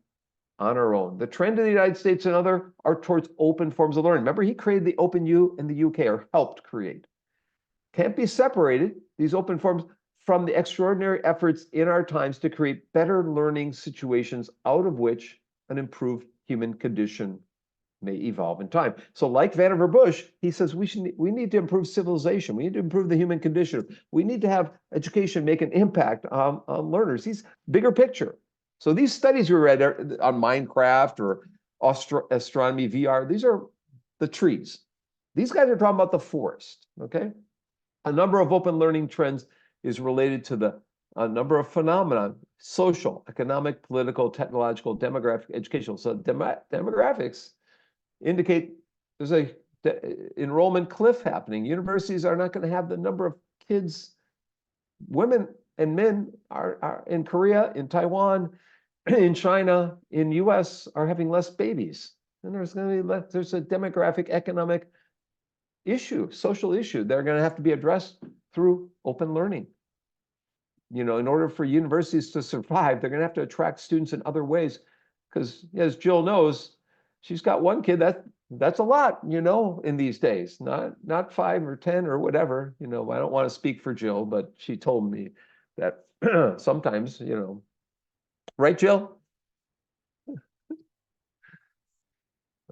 on our own. The trend in the United States and other are towards open forms of learning. Remember, he created the Open U in the UK, or helped create. can't be separated, these open forums, from the extraordinary efforts in our times to create better learning situations out of which an improved human condition may evolve in time. So like Vannevar Bush, he says we need to improve civilization. We need to improve the human condition. We need to have education make an impact on learners. He's bigger picture. So these studies we read on Minecraft or astronomy, VR, these are the trees. These guys are talking about the forest, okay? A number of open learning trends is related to a number of phenomena: social, economic, political, technological, demographic, educational. So demographics indicate there's a enrollment cliff happening. Universities are not going to have the number of kids. Women and men are in Korea, in Taiwan, in China, in US are having less babies. And there's going to be there's a demographic, economic issue, social issue. They're going to have to be addressed through open learning. You know, in order for universities to survive, they're going to have to attract students in other ways. Because as Jill knows, she's got one kid, that's a lot, you know, in these days, not 5 or 10 or whatever. You know, I don't want to speak for Jill, but she told me that sometimes, you know, right, Jill?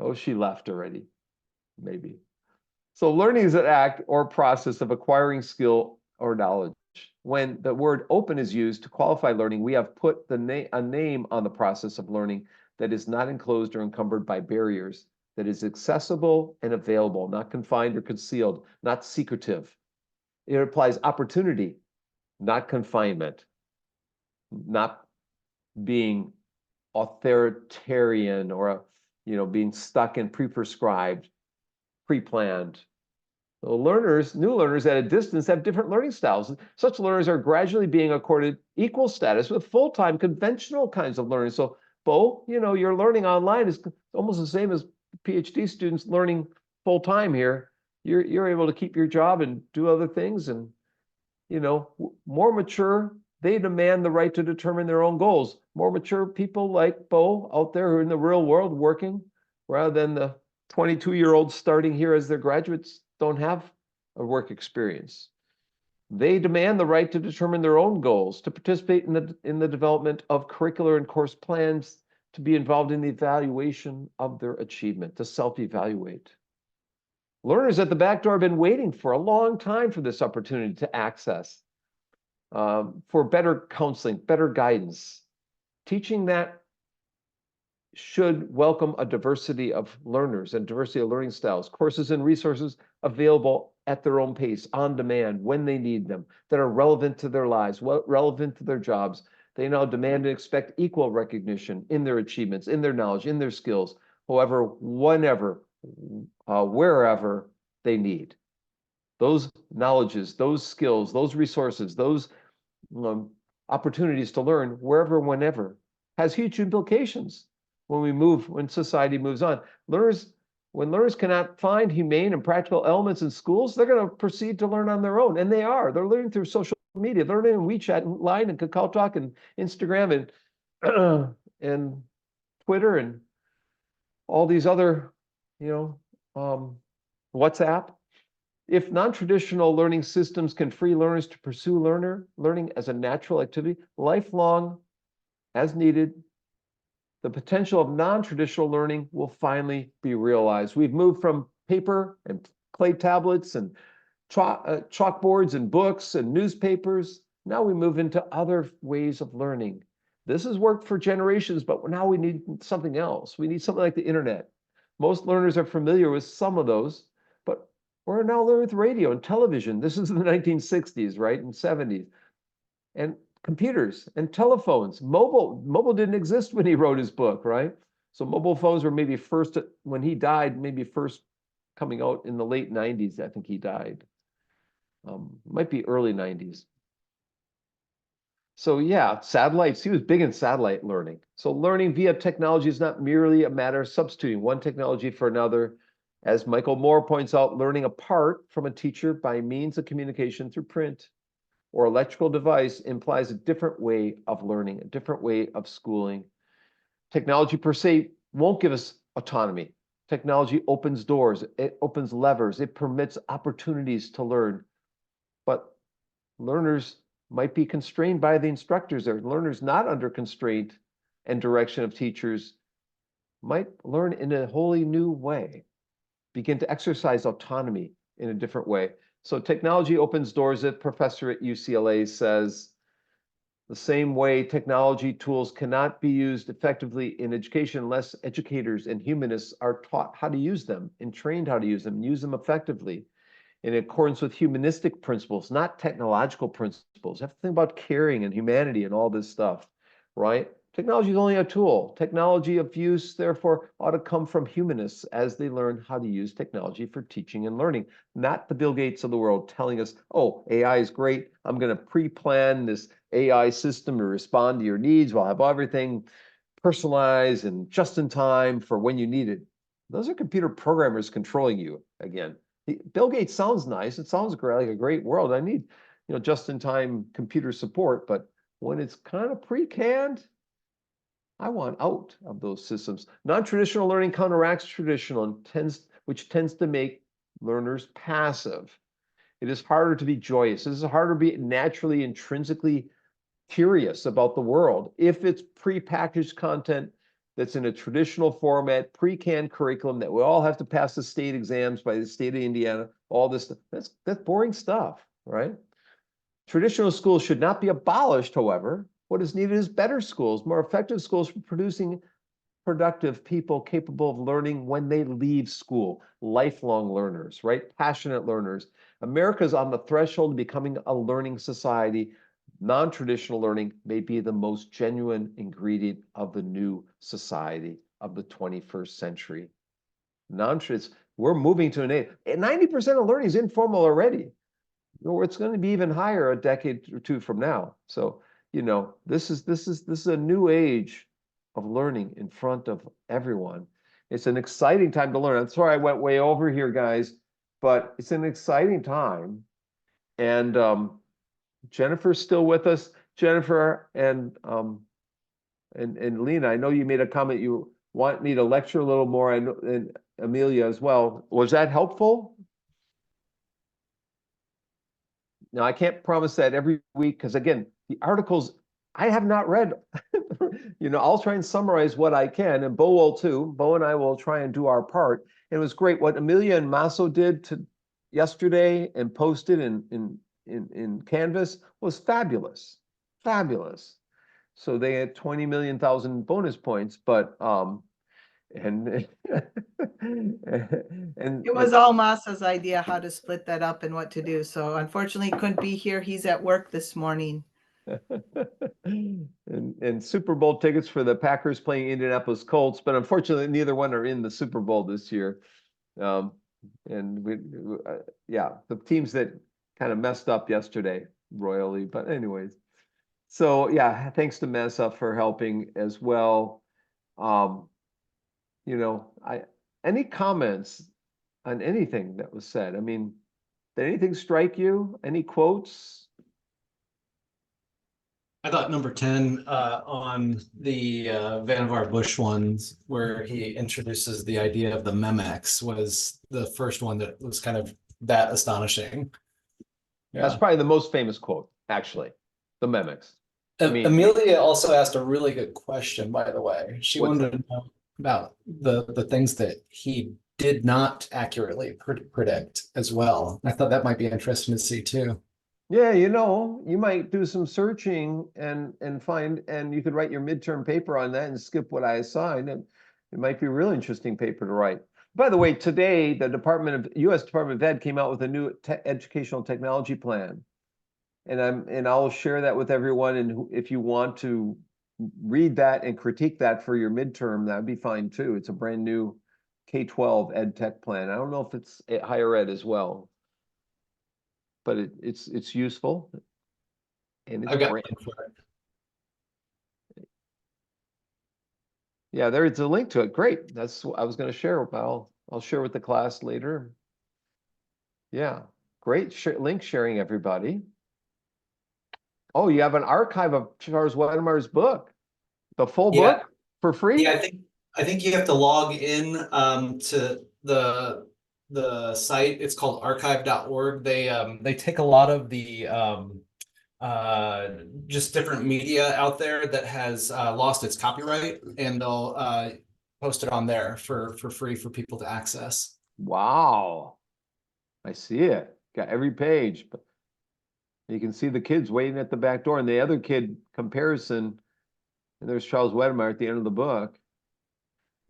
Oh, she left already, maybe. So learning is an act or process of acquiring skill or knowledge. When the word open is used to qualify learning, we have put a name on the process of learning that is not enclosed or encumbered by barriers, that is accessible and available, not confined or concealed, not secretive. It implies opportunity, not confinement, not being authoritarian or, you know, being stuck in pre-prescribed, pre-planned. So learners, new learners at a distance have different learning styles. Such learners are gradually being accorded equal status with full-time conventional kinds of learning. So, Bo, you know, your learning online is almost the same as PhD students learning full-time here. You're able to keep your job and do other things. And, you know, more mature, they demand the right to determine their own goals. More mature people like Bo out there who are in the real world working, rather than the 22-year-olds starting here as their graduates, don't have a work experience. They demand the right to determine their own goals, to participate in the development of curricular and course plans, to be involved in the evaluation of their achievement, to self-evaluate. Learners at the back door have been waiting for a long time for this opportunity to access, for better counseling, better guidance. Teaching that should welcome a diversity of learners and diversity of learning styles, courses and resources available at their own pace, on demand, when they need them, that are relevant to their lives, relevant to their jobs. They now demand and expect equal recognition in their achievements, in their knowledge, in their skills, however, whenever, wherever they need. Those knowledges, those skills, those resources, those opportunities to learn wherever, whenever, has huge implications when society moves on. When learners cannot find humane and practical elements in schools, they're going to proceed to learn on their own. And they are. They're learning through social media. They're learning in WeChat and Line and Kakao Talk and Instagram and Twitter and all these other, you know, WhatsApp. If non-traditional learning systems can free learners to pursue learning as a natural activity, lifelong, as needed, the potential of non-traditional learning will finally be realized. We've moved from paper and clay tablets and chalkboards and books and newspapers. Now we move into other ways of learning. This has worked for generations, but now we need something else. We need something like the internet. Most learners are familiar with some of those, but we're now learning with radio and television. This is in the 1960s, right, and 70s. And computers and telephones. Mobile didn't exist when he wrote his book, right? So mobile phones were maybe first, when he died, maybe first coming out in the late 90s. I think he died. Might be early 90s. So yeah, satellites, he was big in satellite learning. So learning via technology is not merely a matter of substituting one technology for another. As Michael Moore points out, learning apart from a teacher by means of communication through print or electrical device implies a different way of learning, a different way of schooling. Technology per se won't give us autonomy. Technology opens doors, it opens levers, it permits opportunities to learn. learners might be constrained by the instructors, or learners not under constraint and direction of teachers might learn in a wholly new way, begin to exercise autonomy in a different way. So technology opens doors. A professor at UCLA says, the same way technology tools cannot be used effectively in education unless educators and humanists are taught how to use them and trained how to use them and use them effectively in accordance with humanistic principles, not technological principles. You have to think about caring and humanity and all this stuff, right? Technology is only a tool. Technology of use, therefore, ought to come from humanists as they learn how to use technology for teaching and learning, not the Bill Gates of the world telling us, oh, AI is great. I'm going to pre-plan this AI system to respond to your needs. We'll have everything personalized and just in time for when you need it. Those are computer programmers controlling you again. Bill Gates sounds nice. It sounds great, like a great world. I need, just-in-time computer support, but when it's kind of pre-canned, I want out of those systems. Non-traditional learning counteracts traditional and which tends to make learners passive. It is harder to be joyous. It is harder to be naturally, intrinsically curious about the world if it's pre-packaged content that's in a traditional format, pre-canned curriculum that we all have to pass the state exams by the state of Indiana, all this stuff. That's boring stuff, right? Traditional schools should not be abolished, however. What is needed is better schools, more effective schools for producing productive people capable of learning when they leave school, lifelong learners, right? Passionate learners. America's on the threshold of becoming a learning society. Non-traditional learning may be the most genuine ingredient of the new society of the 21st century. We're moving to an age. 90% of learning is informal already. It's going to be even higher a decade or two from now. So, this is a new age of learning in front of everyone. It's an exciting time to learn. I'm sorry I went way over here, guys, but it's an exciting time. And Jennifer's still with us. Jennifer and Lena, I know you made a comment you want me to lecture a little more, and Amelia as well. Was that helpful? Now, I can't promise that every week, because again, the articles I have not read. I'll try and summarize what I can, and Bo will too. Bo and I will try and do our part. And it was great what Amelia and Masso did yesterday and posted in Canvas was fabulous, fabulous. So they had 20 million bonus points, but and It was all Masa's idea how to split that up and what to do. So unfortunately, he couldn't be here. He's at work this morning. and Super Bowl tickets for the Packers playing Indianapolis Colts, but unfortunately, neither one are in the Super Bowl this year. And the teams that kind of messed up yesterday royally. But anyways, so yeah, thanks to Mesa for helping as well. Any comments on anything that was said? I mean, did anything strike you? Any quotes? I thought number 10 on the Vannevar Bush ones, where he introduces the idea of the Memex, was the first one that was kind of that astonishing. That's probably the most famous quote, actually, the Memex. Amelia also asked a really good question, by the way. She wanted to know about the things that he did not accurately predict as well. I thought that might be interesting to see too. Yeah, you might do some searching and find, and you could write your midterm paper on that and skip what I assigned, and it might be a really interesting paper to write. By the way, today the U.S. Department of Ed came out with a new educational technology plan, and I'll share that with everyone. And if you want to read that and critique that for your midterm, that'd be fine too. It's a brand new K-12 ed tech plan. I don't know if it's higher ed as well, but it's useful, and it's brand. Yeah, there's a link to it. Great. That's what I was going to share. I'll share with the class later. Yeah, great link sharing, everybody. Oh, you have an archive of Charles Wedemar's book, the full book for free? Yeah, I think you have to log in to the site. It's called archive.org. They take a lot of the just different media out there that has lost its copyright, and they'll post it on there for free for people to access. Wow. I see it. Got every page. But you can see the kids waiting at the back door, and the other kid comparison, and there's Charles Wedemeyer at the end of the book.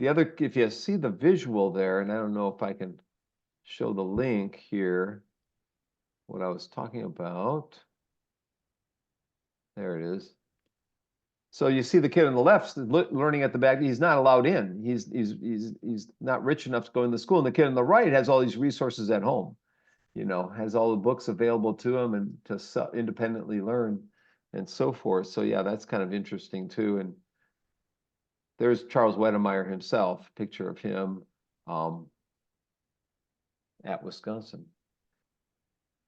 The other, if you see the visual there, and I don't know if I can show the link here, what I was talking about. There it is. So you see the kid on the left learning at the back. He's not allowed in. He's not rich enough to go in the school. And the kid on the right has all these resources at home. You know, has all the books available to him and to independently learn and so forth. So yeah, that's kind of interesting too. And there's Charles Wedemeyer himself, picture of him at Wisconsin.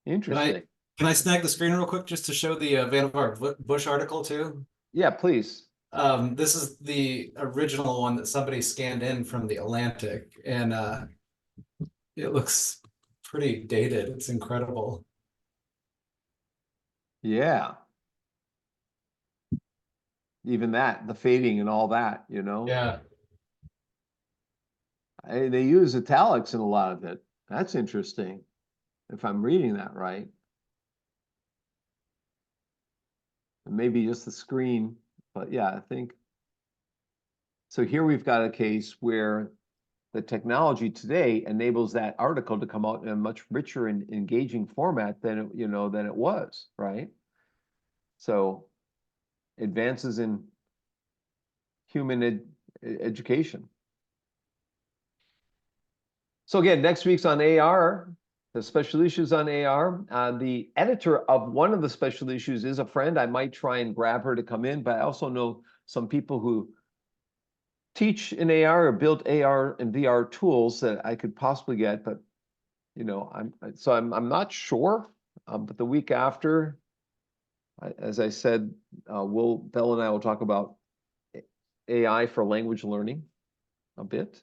Interesting. Can I snag the screen real quick just to show the Vannevar Bush article too? Yeah, please. This is the original one that somebody scanned in from the Atlantic, and it looks pretty dated. It's incredible. Yeah. Even that, the fading and all that, you know? Yeah. They use italics in a lot of it. That's interesting, if I'm reading that right. And maybe just the screen, but yeah, I think. So here we've got a case where the technology today enables that article to come out in a much richer and engaging format than it, you know, than it was, right? So advances in human education. So again, next week's on AR, the special issues on AR. The editor of one of the special issues is a friend. I might try and grab her to come in, but I also know some people who teach in AR or build AR and VR tools that I could possibly get, but you know, I'm not sure. But the week after, as I said, Bell and I will talk about AI for language learning a bit.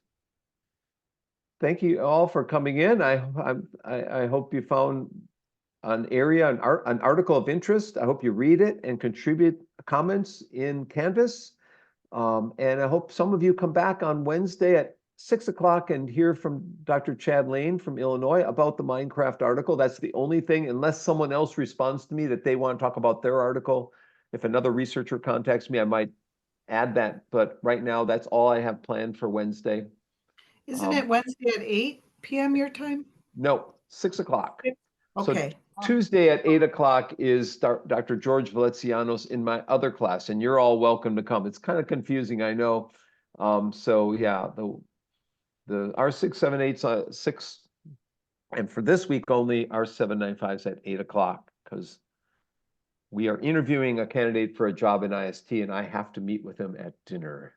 Thank you all for coming in. I hope you found an area, an article of interest. I hope you read it and contribute comments in Canvas. And I hope some of you come back on Wednesday at 6 o'clock and hear from Dr. Chad Lane from Illinois about the Minecraft article. That's the only thing, unless someone else responds to me that they want to talk about their article. If another researcher contacts me, I might add that. But right now, that's all I have planned for Wednesday. Isn't it Wednesday at 8 p.m. your time? No, 6 o'clock. Okay. So Tuesday at 8 o'clock is Dr. George Valencianos in my other class, and you're all welcome to come. It's kind of confusing, I know. So yeah, the R678's 6, and for this week only, R795's at 8 o'clock, because we are interviewing a candidate for a job in IST, and I have to meet with him at dinner.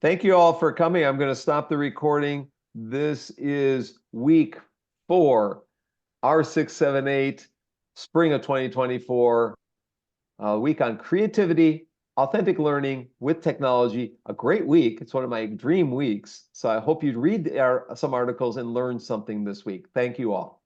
Thank you all for coming. I'm going to stop the recording. This is week 4, R678, spring of 2024, week on creativity, authentic learning with technology. A great week. It's one of my dream weeks. So I hope you'd read some articles and learn something this week. Thank you all.